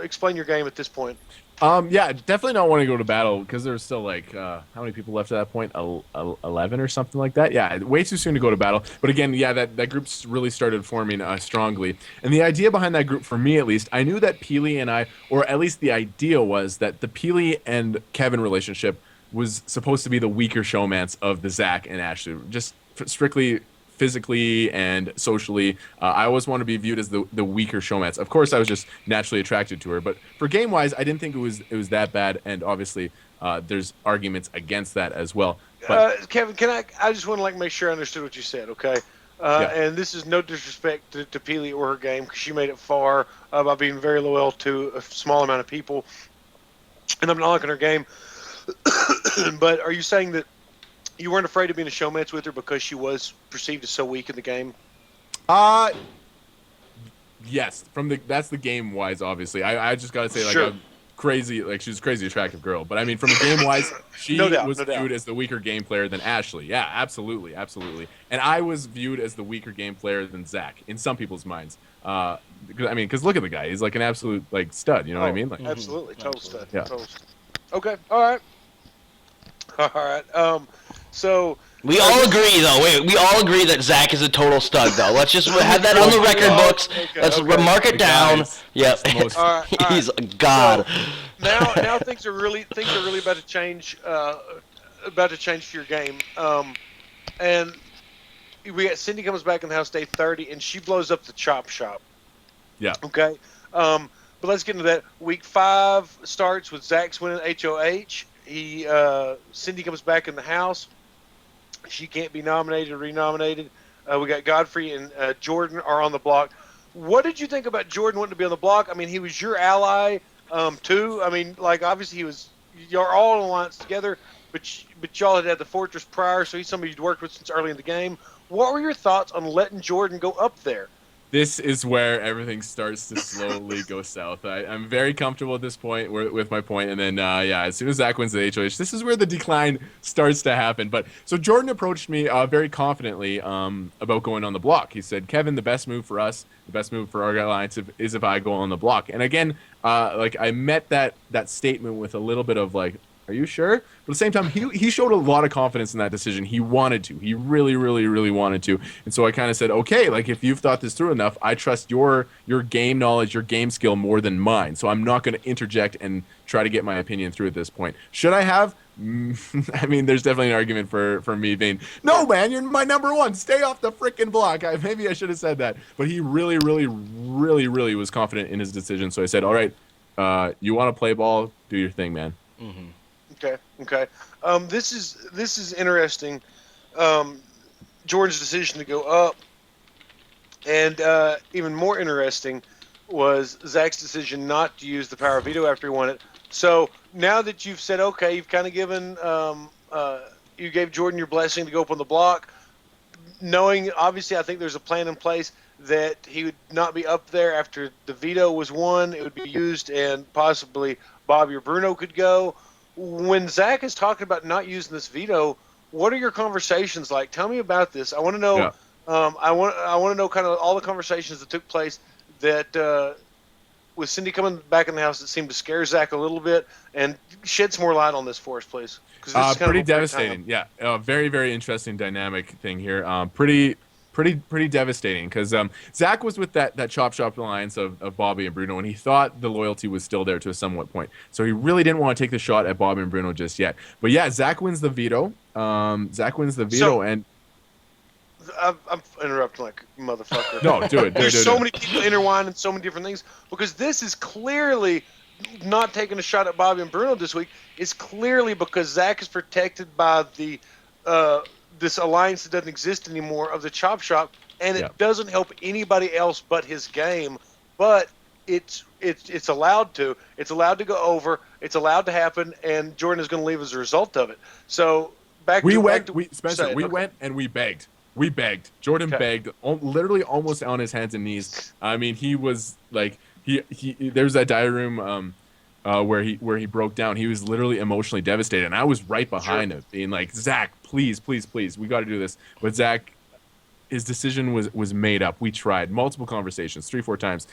Explain your game at this point. Yeah, definitely not want to go to battle because there's still like how many people left at that point? 11 or something like that. Yeah, way too soon to go to battle. But again, yeah, that group's really started forming strongly. And the idea behind that group, for me at least, I knew that Peely and I, or at least the idea was that the Peely and Kevin relationship was supposed to be the weaker showmance of the Zach and Ashley, just strictly physically and socially. I always want to be viewed as the weaker showmance. Of course, I was just naturally attracted to her, but for game wise, I didn't think it was that bad. And obviously, there's arguments against that as well. But Kevin, I just want to make sure I understood what you said, okay? And this is no disrespect to Peely or her game because she made it far by being very loyal to a small amount of people. And I'm not liking her game. But are you saying that you weren't afraid of being a showmance with her because she was perceived as so weak in the game? Yes, that's the game wise. Obviously, I just gotta say, like, Sure. I'm crazy. Like, she's a crazy attractive girl. But I mean, from a game wise, she No doubt, was no doubt. viewed as the weaker game player than Ashley. Yeah, absolutely, absolutely. And I was viewed as the weaker game player than Zach in some people's minds. Because look at the guy. He's like an absolute like stud. You know what I mean? Like, Absolutely, total stud. Yeah. Total stud. Okay, all right. So We all agree, though. Wait, we all agree that Zach is a total stud, though. Let's just have that on the record books. Let's mark it The down. guys, Yep. it's the most- all right. He's a god. So, now things are really about to change. About to change for your game. And we got Cindy comes back in the house day 30, and she blows up the chop shop. Yeah. Okay. But let's get into that. Week 5 starts with Zach's winning HOH. Cindy comes back in the house. She can't be nominated or renominated. We got Godfrey and Jordan are on the block. What did you think about Jordan wanting to be on the block? I mean, he was your ally too. I mean, like, obviously you're all in alliance together, but y'all had the Fortress prior, so he's somebody you'd worked with since early in the game. What were your thoughts on letting Jordan go up there? This is where everything starts to slowly go south. I'm very comfortable at this point with my point, and then as soon as Zach wins the HOH, this is where the decline starts to happen. But so Jordan approached me very confidently about going on the block. He said, "Kevin, the best move for us, the best move for our alliance is if I go on the block." And again, like, I met that statement with a little bit of like, "Are you sure?" But at the same time, he showed a lot of confidence in that decision. He wanted to. He really, really, really wanted to. And so I kind of said, okay, like, if you've thought this through enough, I trust your game knowledge, your game skill more than mine. So I'm not going to interject and try to get my opinion through at this point. Should I have? I mean, there's definitely an argument for me being, no, man, you're my number one. Stay off the freaking block. Maybe I should have said that. But he really, really, really, really was confident in his decision. So I said, all right, you want to play ball? Do your thing, man. Mm-hmm. Okay. This is interesting. Jordan's decision to go up, and even more interesting was Zach's decision not to use the power of veto after he won it. So now that you've said okay, you've kind of given you gave Jordan your blessing to go up on the block, knowing obviously I think there's a plan in place that he would not be up there after the veto was won. It would be used, and possibly Bobby or Bruno could go. When Zach is talking about not using this veto, what are your conversations like? Tell me about this. I want to know. Yeah. I want to know kind of all the conversations that took place. That with Cindy coming back in the house, that seemed to scare Zach a little bit, and shed some more light on this for us, please. Pretty devastating. Yeah, very, very interesting dynamic thing here. Pretty devastating because Zach was with that Chop Shop alliance of Bobby and Bruno, and he thought the loyalty was still there to a somewhat point. So he really didn't want to take the shot at Bobby and Bruno just yet. But yeah, Zach wins the veto. And I'm interrupting like a motherfucker. no, do it. There's so many people intertwined and so many different things because this is clearly not taking a shot at Bobby and Bruno this week. It's clearly because Zach is protected by the this alliance that doesn't exist anymore of the Chop Shop, and it doesn't help anybody else but his game. But it's allowed to. It's allowed to go over. It's allowed to happen, and Jordan is going to leave as a result of it. So we went and we begged. We begged. Jordan begged, literally almost on his hands and knees. I mean, he was like, there's that diary room where he broke down. He was literally emotionally devastated, and I was right behind him, being like, Zach, please, we got to do this. But Zach, his decision was made up. We tried multiple conversations, 3-4 times,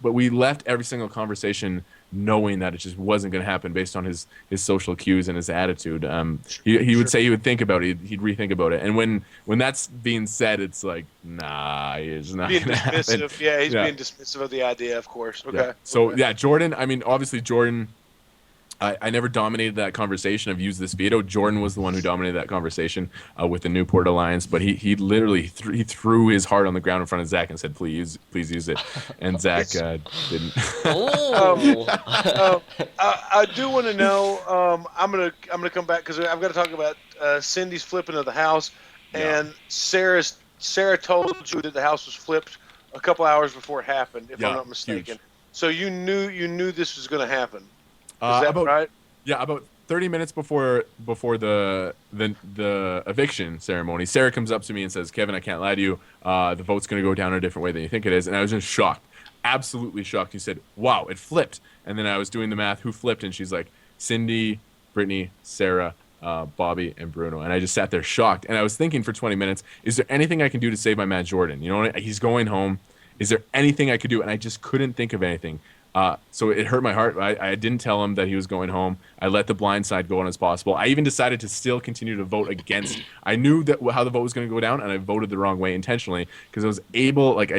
but we left every single conversation knowing that it just wasn't going to happen based on his social cues and his attitude. He would say he would think about it. He'd rethink about it. And when that's being said, it's like, nah, it's not being gonna dismissive. happen. Yeah, he's being dismissive of the idea, of course. Okay. Yeah. So yeah, Jordan. I mean, obviously Jordan. I never dominated that conversation of use this veto. Jordan was the one who dominated that conversation with the Newport Alliance. But he literally he threw his heart on the ground in front of Zach and said, please use it. And Zach didn't. I do want to know. I'm gonna come back because I've got to talk about Cindy's flipping of the house, and Sarah told you that the house was flipped a couple hours before it happened, if I'm not mistaken. Huge. So you knew this was going to happen. Is that right? Yeah, about 30 minutes before the eviction ceremony, Sarah comes up to me and says, "Kevin, I can't lie to you. The vote's going to go down a different way than you think it is." And I was just shocked, absolutely shocked. He said, "Wow, it flipped." And then I was doing the math, who flipped, and she's like, "Cindy, Brittany, Sarah, Bobby, and Bruno." And I just sat there shocked. And I was thinking for 20 minutes, is there anything I can do to save my man Jordan? You know, he's going home. Is there anything I could do? And I just couldn't think of anything. So it hurt my heart. I didn't tell him that he was going home. I let the blind side go on as possible. I even decided to still continue to vote against. I knew that how the vote was going to go down, and I voted the wrong way intentionally because I was able. Like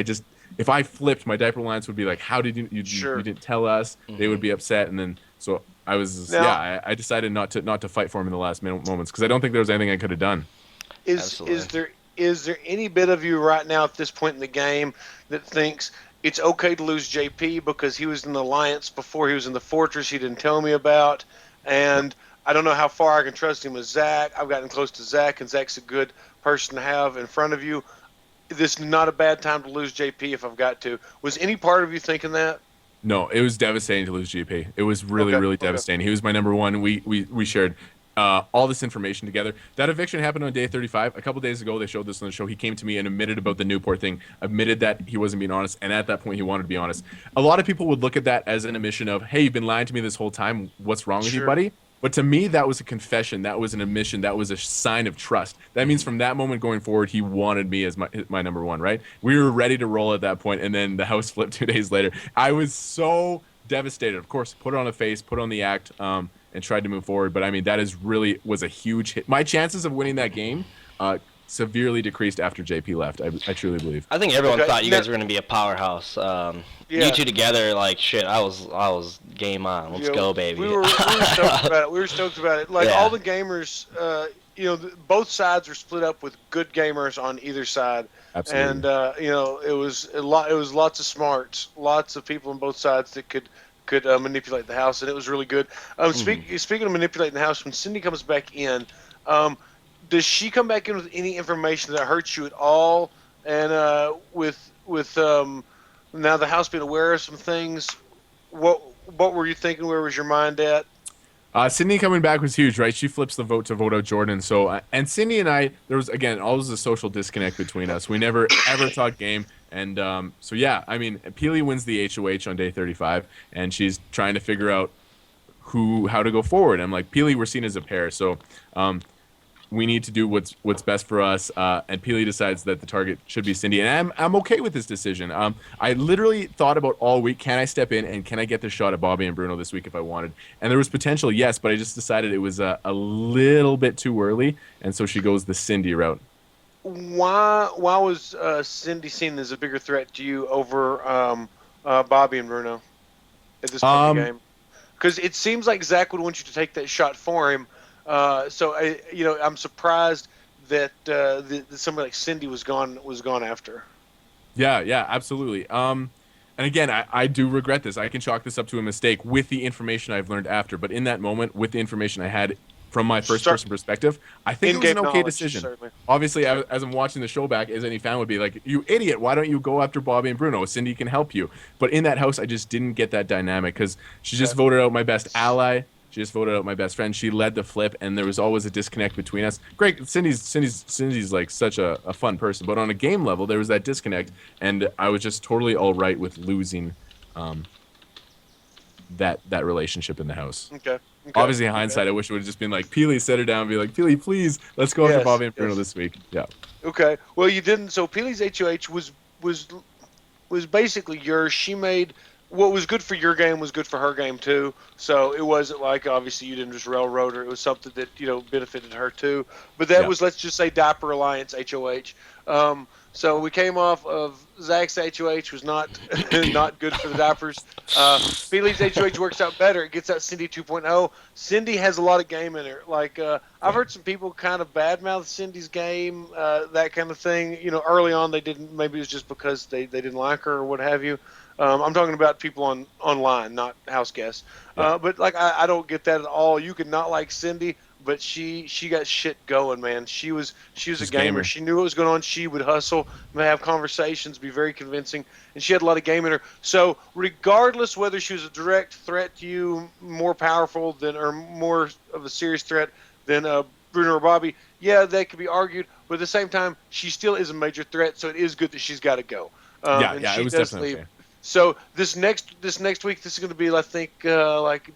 if I flipped, my diaper alliance would be like, "How did you didn't tell us?" They would be upset, and then so I was I decided not to fight for him in the last moments because I don't think there was anything I could have done. Is there any bit of you right now at this point in the game that thinks it's okay to lose JP because he was in the alliance before he was in the fortress he didn't tell me about, and I don't know how far I can trust him with Zach. I've gotten close to Zach, and Zach's a good person to have in front of you. This is not a bad time to lose JP if I've got to. Was any part of you thinking that? No, it was devastating to lose JP. It was really devastating. He was my number one. We shared all this information together. That eviction happened on day 35. A couple days ago, they showed this on the show. He came to me and admitted about the Newport thing, admitted that he wasn't being honest, and at that point, he wanted to be honest. A lot of people would look at that as an admission of, "Hey, you've been lying to me this whole time. What's wrong with you, buddy?" But to me, that was a confession. That was an admission. That was a sign of trust. That means from that moment going forward, he wanted me as my number one, right? We were ready to roll at that point, and then the house flipped 2 days later. I was so devastated. Of course, put it on a face, put on the act, and tried to move forward. But I mean, that was a huge hit. My chances of winning that game severely decreased after JP left. I truly believe. I think everyone thought you guys were going to be a powerhouse. You two together, like shit. I was game on. Let's go, baby. We were stoked about it. We were stoked about it. Like all the gamers, both sides were split up with good gamers on either side. Absolutely. And it was a lot. It was lots of smarts, lots of people on both sides that could manipulate the house, and it was really good. Speaking of manipulating the house, when Cindy comes back in, does she come back in with any information that hurts you at all? And with now the house being aware of some things, what were you thinking? Where was your mind at? Cindy coming back was huge, right? She flips the vote to vote out Jordan. So, and Cindy and I, there was again always a social disconnect between us. We never ever talked game. And so yeah, I mean, Peely wins the HOH on day 35, and she's trying to figure out how to go forward. I'm like, Peely, we're seen as a pair, so we need to do what's best for us. And Peely decides that the target should be Cindy, and I'm okay with this decision. I literally thought about all week, can I step in and can I get the shot at Bobby and Bruno this week if I wanted? And there was potential, yes, but I just decided it was a little bit too early, and so she goes the Cindy route. Why was Cindy seen as a bigger threat to you over Bobby and Bruno at this point in the game? Because it seems like Zach would want you to take that shot for him. So I'm surprised that somebody like Cindy was gone after. Yeah, absolutely. And again, I do regret this. I can chalk this up to a mistake with the information I've learned after. But in that moment, with the information I had from my first-person perspective, I think it was an okay decision. Certainly. Obviously, as I'm watching the show back, as any fan would be like, "You idiot! Why don't you go after Bobby and Bruno? Cindy can help you." But in that house, I just didn't get that dynamic because she just voted out my best ally. She just voted out my best friend. She led the flip, and there was always a disconnect between us. Great, Cindy's like such a fun person, but on a game level, there was that disconnect, and I was just totally all right with losing that relationship in the house. Okay. Obviously, in hindsight, I wish it would have just been like, Peely, set her down and be like, Peely, please, let's go after Bobby and Bruno this week. Yeah. Okay. Well, you didn't. So Peely's HOH was basically yours. She made what was good for your game was good for her game too. So it wasn't like obviously you didn't just railroad her. It was something that benefited her too. But that was, let's just say, Diaper Alliance HOH. So we came off of Zach's HOH was not not good for the diapers. Peely's HOH works out better. It gets out Cindy 2.0. Cindy has a lot of game in her. Like I've heard some people kind of badmouth Cindy's game, that kind of thing. Early on they didn't. Maybe it was just because they didn't like her or what have you. I'm talking about people online, not house guests. But like I don't get that at all. You could not like Cindy, but she got shit going, man. She was She's a gamer. gamer. She knew what was going on. She would hustle, have conversations, be very convincing, and she had a lot of game in her. So regardless whether she was a direct threat to you, more powerful than or more of a serious threat than Bruno or Bobby, yeah, that could be argued. But at the same time, she still is a major threat. So it is good that she's got to go. And Yeah, she it was does definitely leave. okay. So this next week, this is going to be, I think, like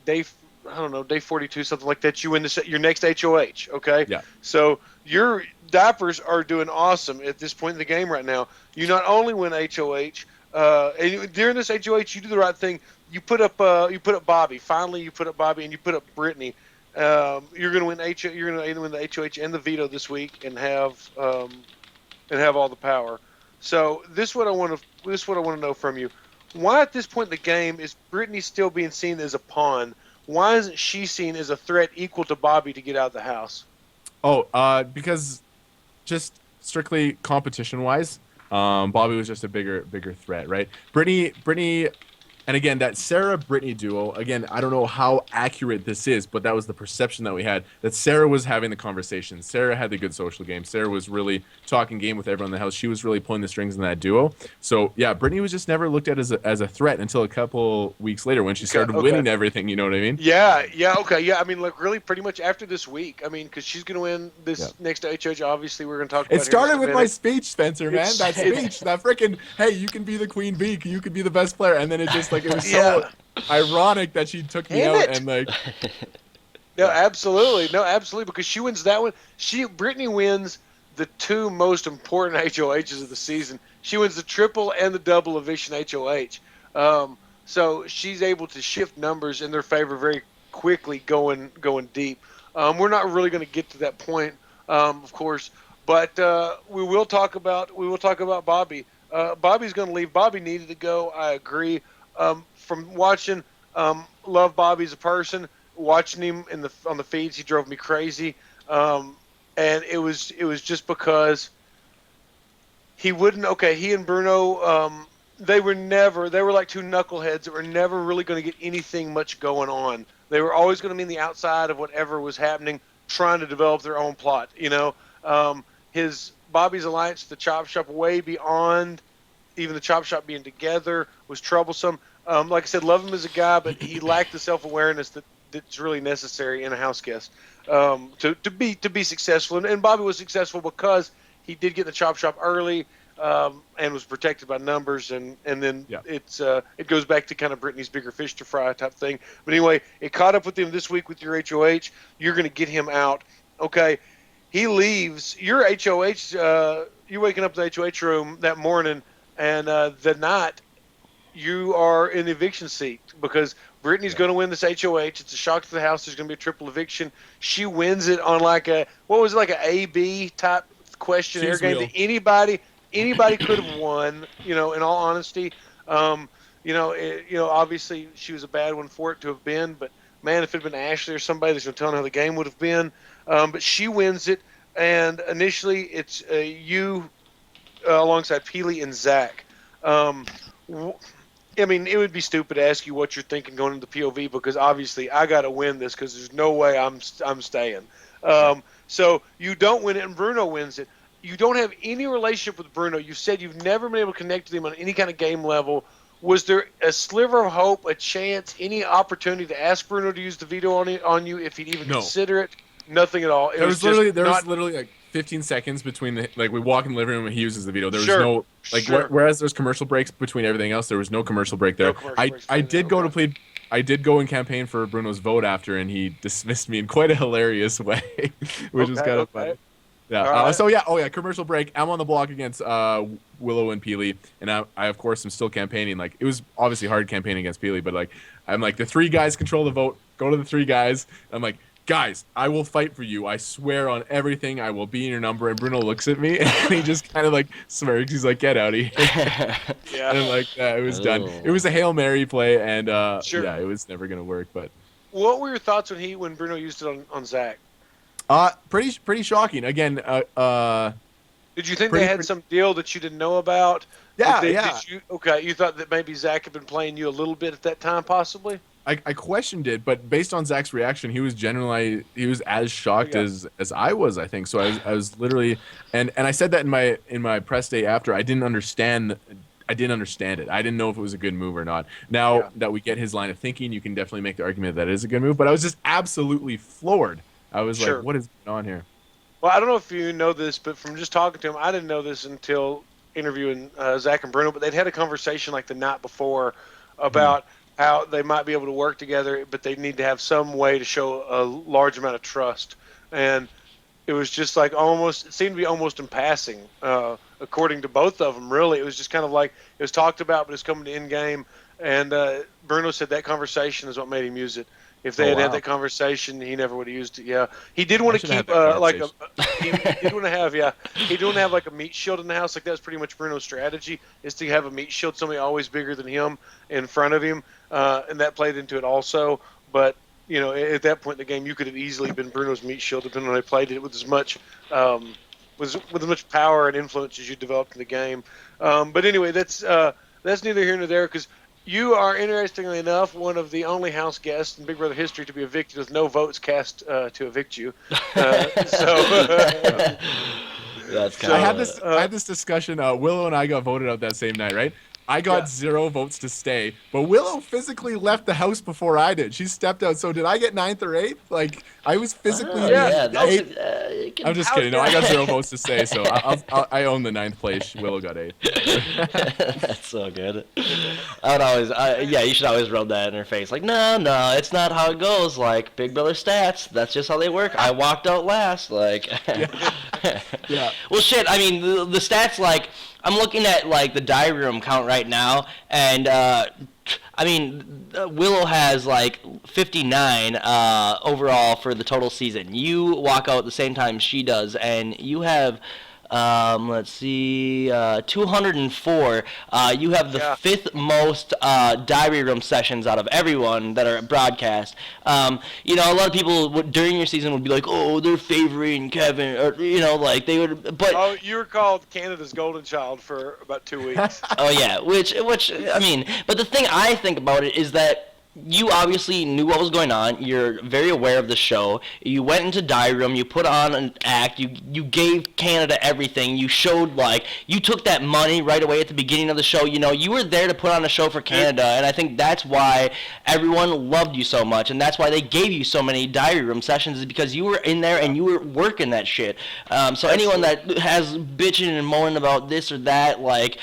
I don't know, day 42, something like that. You win your next HOH, okay? Yeah. So your diapers are doing awesome at this point in the game right now. You not only win HOH, and during this HOH, you do the right thing. You put up Bobby. Finally, you put up Bobby, and you put up Brittany. You're going to win You're going to win the HOH and the veto this week, and have all the power. So this is what I want to know from you. Why at this point in the game is Brittany still being seen as a pawn? Why isn't she seen as a threat equal to Bobby to get out of the house? Oh, because just strictly competition-wise, Bobby was just a bigger threat, right? Brittany, and again, that Sarah-Brittany duo, again, I don't know how accurate this is, but that was the perception that we had, that Sarah was having the conversation. Sarah had the good social game. Sarah was really talking game with everyone in the house. She was really pulling the strings in that duo. So, yeah, Brittany was just never looked at as a threat until a couple weeks later when she started winning everything, you know what I mean? Yeah, okay, yeah. I mean, like, really pretty much after this week. I mean, because she's going to win this next HH, obviously, we're going to talk about it. Started with my speech, Spencer, man. That speech, that freaking, hey, you can be the queen bee, you can be the best player. And then it just, like, it was so ironic that she took me out and, like... No, absolutely. No, absolutely, because she wins that one. Brittany wins the two most important HOHs of the season. She wins the triple and the double eviction HOH. So she's able to shift numbers in their favor very quickly, going deep. We're not really going to get to that point, of course, but we will talk about Bobby. Bobby's going to leave. Bobby needed to go. I agree. From watching, love Bobby as a person. Watching him on the feeds, he drove me crazy. And it was just because he wouldn't. Okay, he and Bruno, they were like two knuckleheads that were never really going to get anything much going on. They were always going to be in the outside of whatever was happening, trying to develop their own plot. You know, Bobby's alliance, the Chop Shop, way beyond even the Chop Shop being together, was troublesome. Like I said, love him as a guy, but he lacked the self-awareness that's really necessary in a house guest to be successful. And Bobby was successful because he did get in the Chop Shop early and was protected by numbers. And then it goes back to kind of Brittany's bigger fish to fry type thing. But anyway, it caught up with him this week with your HOH. You're going to get him out. Okay, he leaves. Your HOH, you're waking up in the HOH room that morning, and the night you are in the eviction seat because Brittany's going to win this HOH. It's a shock to the house. There's going to be a triple eviction. She wins it on like a A/B type questionnaire game that anybody could have won. You know, in all honesty, obviously she was a bad one for it to have been. But man, if it had been Ashley or somebody that's going to tell her how the game would have been, but she wins it. And initially, it's you alongside Peely and Zach. I mean, it would be stupid to ask you what you're thinking going into POV because obviously I got to win this because there's no way I'm staying. So you don't win it and Bruno wins it. You don't have any relationship with Bruno. You said you've never been able to connect with him on any kind of game level. Was there a sliver of hope, a chance, any opportunity to ask Bruno to use the veto on you if he'd even consider it? Nothing at all. There was literally like 15 seconds between we walk in the living room and he uses the veto. There was no whereas there's commercial breaks between everything else, there was no commercial break there. I did go and campaign for Bruno's vote after, and he dismissed me in quite a hilarious way, which was kind of funny. Yeah. Commercial break. I'm on the block against Willow and Peely, and I of course am still campaigning. Like it was obviously hard campaigning against Peely, but I'm like the three guys control the vote. Go to the three guys. I'm like, guys, I will fight for you. I swear on everything, I will be in your number. And Bruno looks at me and he just kind of like smirks. He's like, get out of here. And I'm like, it was done. It was a Hail Mary play, and it was never gonna work. But what were your thoughts when Bruno used it on Zach? Pretty shocking. Again, did you think they had some deal that you didn't know about? Yeah, you thought that maybe Zach had been playing you a little bit at that time, possibly? I questioned it, but based on Zach's reaction, he was as shocked as I was, I think. So I was literally, and I said that in my press day after. I didn't understand it. I didn't know if it was a good move or not. Now that we get his line of thinking, you can definitely make the argument that it is a good move. But I was just absolutely floored. I was like, what is going on here? Well, I don't know if you know this, but from just talking to him, I didn't know this until interviewing Zach and Bruno. But they'd had a conversation like the night before about how they might be able to work together, but they need to have some way to show a large amount of trust. And it was just like it seemed to be almost in passing, according to both of them, really. It was just kind of like it was talked about, but it's coming to end game. And Bruno said that conversation is what made him use it. If they had that conversation, he never would have used it. Yeah, he did want to keep he did want to have like a meat shield in the house. Like that's pretty much Bruno's strategy, is to have a meat shield, somebody always bigger than him in front of him, and that played into it also. But at that point in the game, you could have easily been Bruno's meat shield, depending on how they played it with as much with as much power and influence as you developed in the game. But anyway, that's neither here nor there, because you are, interestingly enough, one of the only house guests in Big Brother history to be evicted with no votes cast to evict you. That's I had this discussion. Willow and I got voted out that same night, right? I got 0 votes to stay, but Willow physically left the house before I did. She stepped out. So did I get 9th or 8th? Like I was physically 8th. I'm just kidding. No, I got 0 votes to stay, so I own the 9th place. Willow got 8th. That's so good. I would always, you should always rub that in her face. Like, no, it's not how it goes. Like Big Brother stats, that's just how they work. I walked out last. Like, yeah. Well, shit. I mean, the stats, like, I'm looking at like the diary room count right now, and Willow has like 59 overall for the total season. You walk out at the same time she does, and you have 204. You have the 5th most diary room sessions out of everyone that are broadcast. A lot of people during your season would be like, oh, they're favoring Kevin, or like they would. But you were called Canada's golden child for about 2 weeks. Oh yeah, which I mean, but the thing I think about it is that you obviously knew what was going on. You're very aware of the show. You went into diary room. You put on an act. You gave Canada everything. You showed, like, you took that money right away at the beginning of the show. You were there to put on a show for Canada, and I think that's why everyone loved you so much, and that's why they gave you so many diary room sessions, is because you were in there and you were working that shit. So anyone that has bitching and moaning about this or that, like,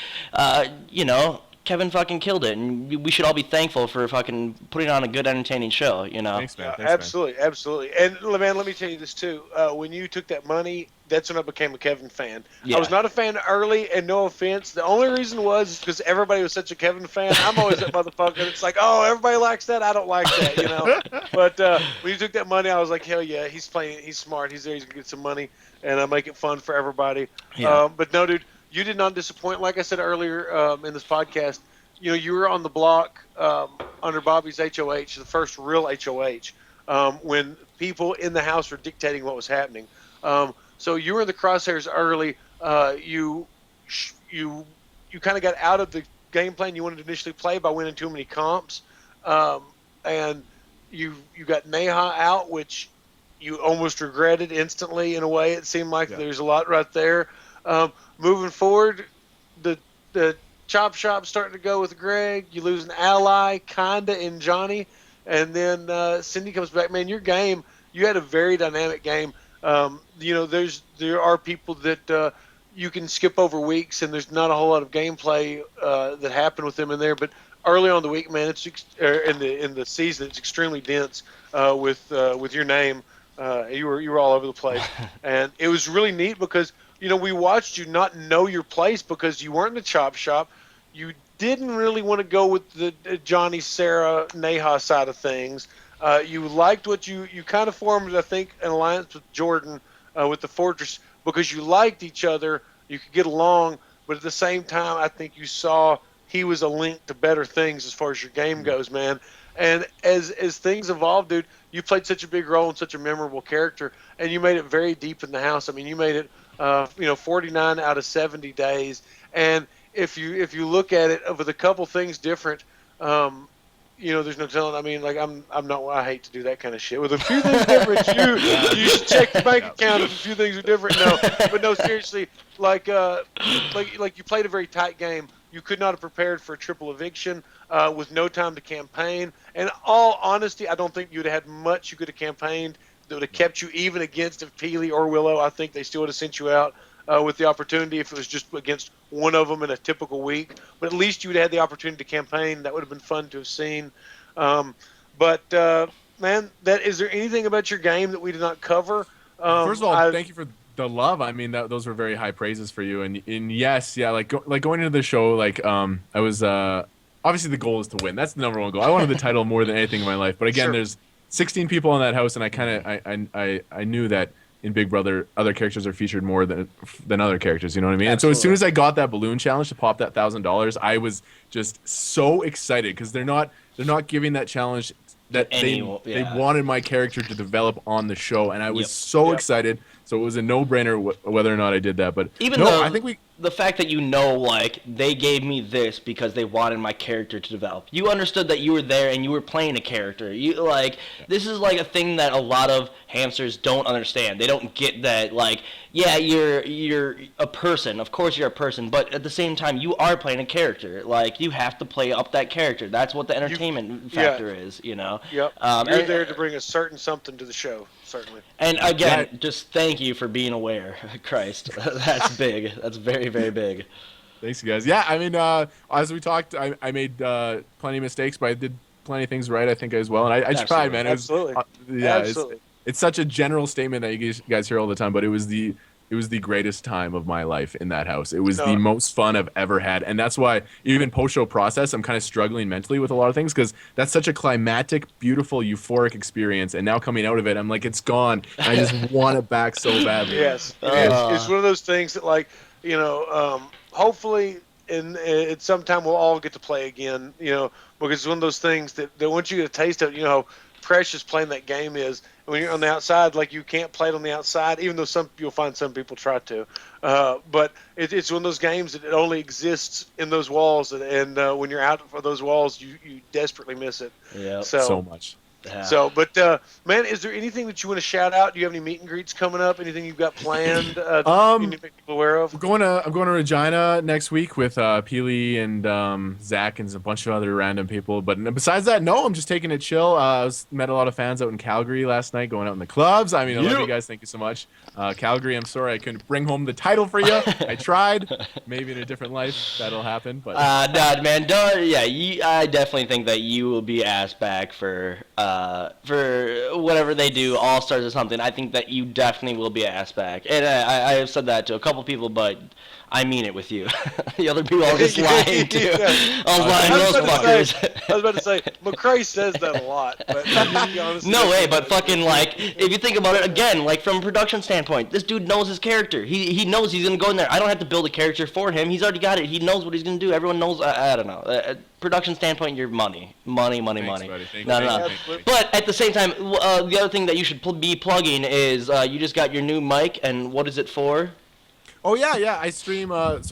Kevin fucking killed it, and we should all be thankful for fucking putting on a good, entertaining show, Thanks, man. Absolutely. And, man, let me tell you this, too. When you took that money, that's when I became a Kevin fan. Yeah. I was not a fan early, and no offense. The only reason was because everybody was such a Kevin fan. I'm always that motherfucker. It's like, oh, everybody likes that. I don't like that, But when you took that money, I was like, hell yeah, he's playing. He's smart. He's there. He's going to get some money, and make it fun for everybody. Yeah. But no, dude. You did not disappoint. Like I said earlier in this podcast, you were on the block under Bobby's HOH, the first real HOH, when people in the house were dictating what was happening. So you were in the crosshairs early. You kind of got out of the game plan you wanted to initially play by winning too many comps, and you got Neha out, which you almost regretted instantly. In a way, it seemed like there's a lot right there. Moving forward, the chop shop starting to go with Greg. You lose an ally, kinda, in Johnny, and then Cindy comes back. Man, your game, you had a very dynamic game. There are people that you can skip over weeks, and there's not a whole lot of gameplay that happened with them in there. But early on in the week, man, it's in the season, it's extremely dense with your name. You were all over the place, and it was really neat because we watched you not know your place because you weren't in the chop shop. You didn't really want to go with the Johnny, Sarah, Neha side of things. You liked what you kind of formed, I think, an alliance with Jordan with the Fortress because you liked each other. You could get along, but at the same time, I think you saw he was a link to better things as far as your game goes, man. And as things evolved, dude, you played such a big role and such a memorable character, and you made it very deep in the house. I mean, you made it 49 out of 70 days. And if you look at it with a couple things different, there's no telling. I mean, like I'm not. I hate to do that kind of shit. With a few things different, you should check your bank account if a few things are different. No, but no, seriously, like you played a very tight game. You could not have prepared for a triple eviction with no time to campaign. And all honesty, I don't think you'd have had much you could have campaigned that would have kept you even against if Peely or Willow. I think they still would have sent you out with the opportunity if it was just against one of them in a typical week. But at least you would have had the opportunity to campaign. That would have been fun to have seen. Man, is there anything about your game that we did not cover? First of all, thank you for the love. I mean, those were very high praises for you. And yes, yeah, like going into the show, like I was obviously the goal is to win. That's the number one goal. I wanted the title more than anything in my life. But again, Sure. there's 16 people in that house, and I knew that in Big Brother, other characters are featured more than other characters. You know what I mean? Absolutely. And so as soon as I got that balloon challenge to pop that $1,000, I was just so excited because they're not giving that challenge that they wanted my character to develop on the show, and I was so excited. So it was a no-brainer whether or not I did that. But I think the fact that like they gave me this because they wanted my character to develop. You understood that you were there and you were playing a character. This is like a thing that a lot of hamsters don't understand. They don't get that you're a person. Of course you're a person, but at the same time you are playing a character. Like you have to play up that character. That's what the entertainment factor is, you know. Yep. You're there to bring a certain something to the show, certainly. And again, just thank you for being aware. Christ, that's big. That's very, very big. Thanks, you guys. Yeah, I mean, as we talked, I made plenty of mistakes, but I did plenty of things right, I think, as well. And I tried, man. Absolutely. It's such a general statement that you guys hear all the time, but it was the greatest time of my life in that house. It was the most fun I've ever had. And that's why even post-show process, I'm kind of struggling mentally with a lot of things because that's such a climactic, beautiful, euphoric experience. And now coming out of it, I'm like, it's gone. I just want it back so badly. Yes. It's one of those things that, like, hopefully at some time we'll all get to play again, because it's one of those things that once you get a taste of it, how precious playing that game is. And when you're on the outside, like you can't play it on the outside, even though you'll find some people try to. But it's one of those games that it only exists in those walls, and when you're out of those walls, you desperately miss it. Yeah, so much. Yeah. So, man, is there anything that you want to shout out? Do you have any meet and greets coming up? Anything you've got planned? You need to make people aware of? I'm going to Regina next week with Peely and Zach and a bunch of other random people. But besides that, no, I'm just taking it chill. I met a lot of fans out in Calgary last night, going out in the clubs. I mean, I love you guys. Thank you so much. Calgary, I'm sorry I couldn't bring home the title for you. I tried. Maybe in a different life that'll happen. But no, man, don't. Yeah, I definitely think that you will be asked back for whatever they do, All Stars or something. I think that you definitely will be asked back. And I have said that to a couple people, but I mean it with you. The other people are just lying too. Yeah. I was lying to those fuckers. I was about to say, McCrae says that a lot. But to be honest, no way, but fucking if you think about it again, from a production standpoint, this dude knows his character. He knows he's gonna go in there. I don't have to build a character for him. He's already got it. He knows what he's gonna do. Everyone knows. I don't know. Production standpoint, you're money. Thanks, buddy. No. But at the same time, the other thing that you should be plugging is you just got your new mic, and what is it for? Oh yeah, I stream. I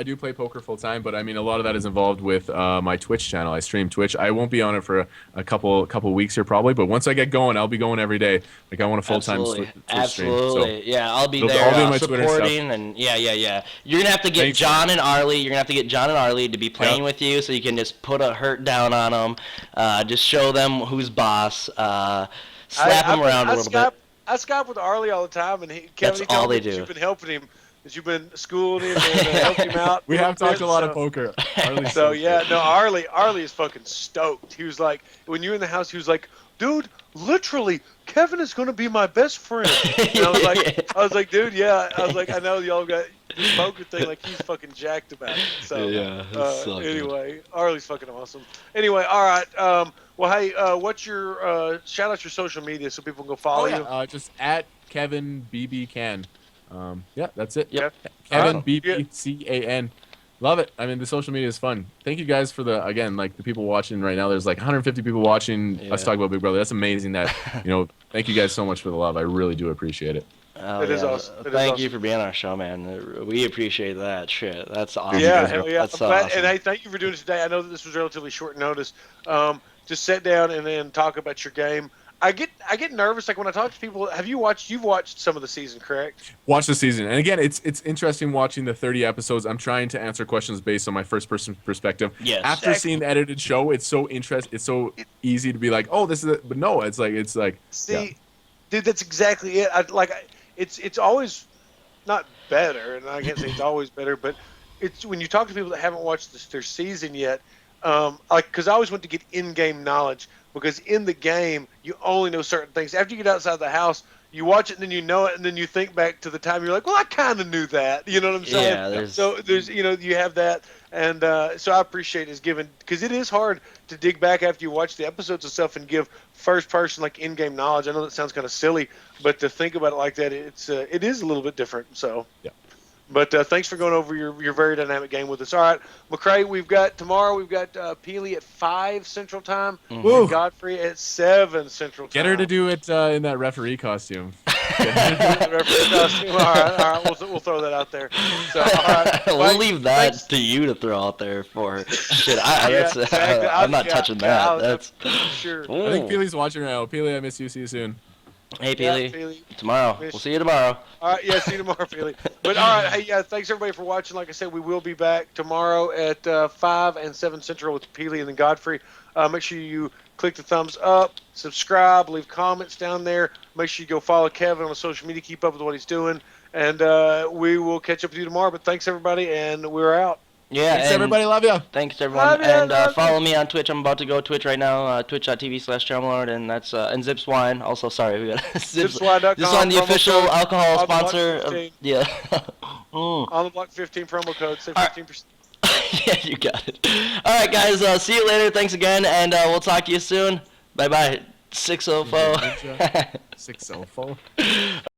do play poker full time, but I mean a lot of that is involved with my Twitch channel. I stream Twitch. I won't be on it for a couple weeks here probably, but once I get going, I'll be going every day. Like I want a full time Twitch stream. Absolutely, so yeah, I'll be there supporting and yeah. You're gonna have to get John and Arlie. You're gonna have to get John and Arlie to be playing with you, so you can just put a hurt down on them. Just show them who's boss. Slap them around a little bit. I Skype with Arlie all the time, and Kevin, That's all they do. You've been helping him. As you've been schooling him and helping him out. We have talked a lot of poker. Arlie is fucking stoked. He was like, when you were in the house, he was like, dude, literally, Kevin is going to be my best friend. And I was like, dude, yeah. I was like, I know y'all got this poker thing. Like, he's fucking jacked about it. So, anyway, Arlie's fucking awesome. Anyway, all right. Well, hey, what's your shout out your social media so people can go follow you? Just at Kevin BB Can. That's it. Yep. Kevin BBCAN. Love it. I mean, the social media is fun. Thank you guys for the people watching right now. There's like 150 people watching us talk about Big Brother. That's amazing. That thank you guys so much for the love. I really do appreciate it. It is awesome. Thank you for being on our show, man. We appreciate that shit. That's awesome. Yeah, hell yeah. That's I'm glad, awesome. and hey, thank you for doing it today. I know that this was relatively short notice. to sit down and then talk about your game. I get nervous like when I talk to people. You've watched some of the season, correct? Watch the season, and again, it's interesting watching the 30 episodes. I'm trying to answer questions based on my first person perspective. Yes. After seeing the edited show, it's so easy to be like, oh, this is it. But no, it's like See, dude, that's exactly it. It's always not better, and I can't say it's always better, but it's when you talk to people that haven't watched their season yet, because I always want to get in-game knowledge, because in the game you only know certain things. After you get outside the house, you watch it and then you know it, and then you think back to the time you're like, well, I kind of knew that. You know what I'm saying? Yeah, So there's you have that, and so I appreciate it's given, because it is hard to dig back after you watch the episodes and stuff and give first person like in-game knowledge. I know that sounds kind of silly, but to think about it like that, it is a little bit different. So Yeah. But thanks for going over your very dynamic game with us. All right, McCrae, tomorrow we've got Peely at 5 Central Time, Woo. and Godfrey at 7 Central Time. Get her to do it in that referee costume. All right, we'll throw that out there. So, all right, we'll leave that to you to throw out there for her. Shit, exactly. I'm not touching that. That's sure. I think Peely's watching right now. Peely, I miss you. See you soon. Hey, Yeah, Peely. Peely. Tomorrow. Miss We'll see you tomorrow. All right, see you tomorrow, Peely. But all right, hey, thanks everybody for watching. Like I said, we will be back tomorrow at 5 and 7 Central with Peely and then Godfrey. Make sure you click the thumbs up, subscribe, leave comments down there. Make sure you go follow Kevin on social media, keep up with what he's doing, and we will catch up with you tomorrow. But thanks everybody, and we're out. Yeah, Thanks, and everybody. Love you. Thanks, everyone. Love you, and love follow me on Twitch. I'm about to go Twitch right now, twitch.tv/Chumlord, and that's and Zips Wine. Also, sorry, we got Zipswine.com, This on the promo official code alcohol on the block sponsor. 15. Yeah. On the Block 15 promo code, save All right. 15%. Yeah, you got it. All right, guys. See you later. Thanks again, and we'll talk to you soon. Bye bye. 604. 604.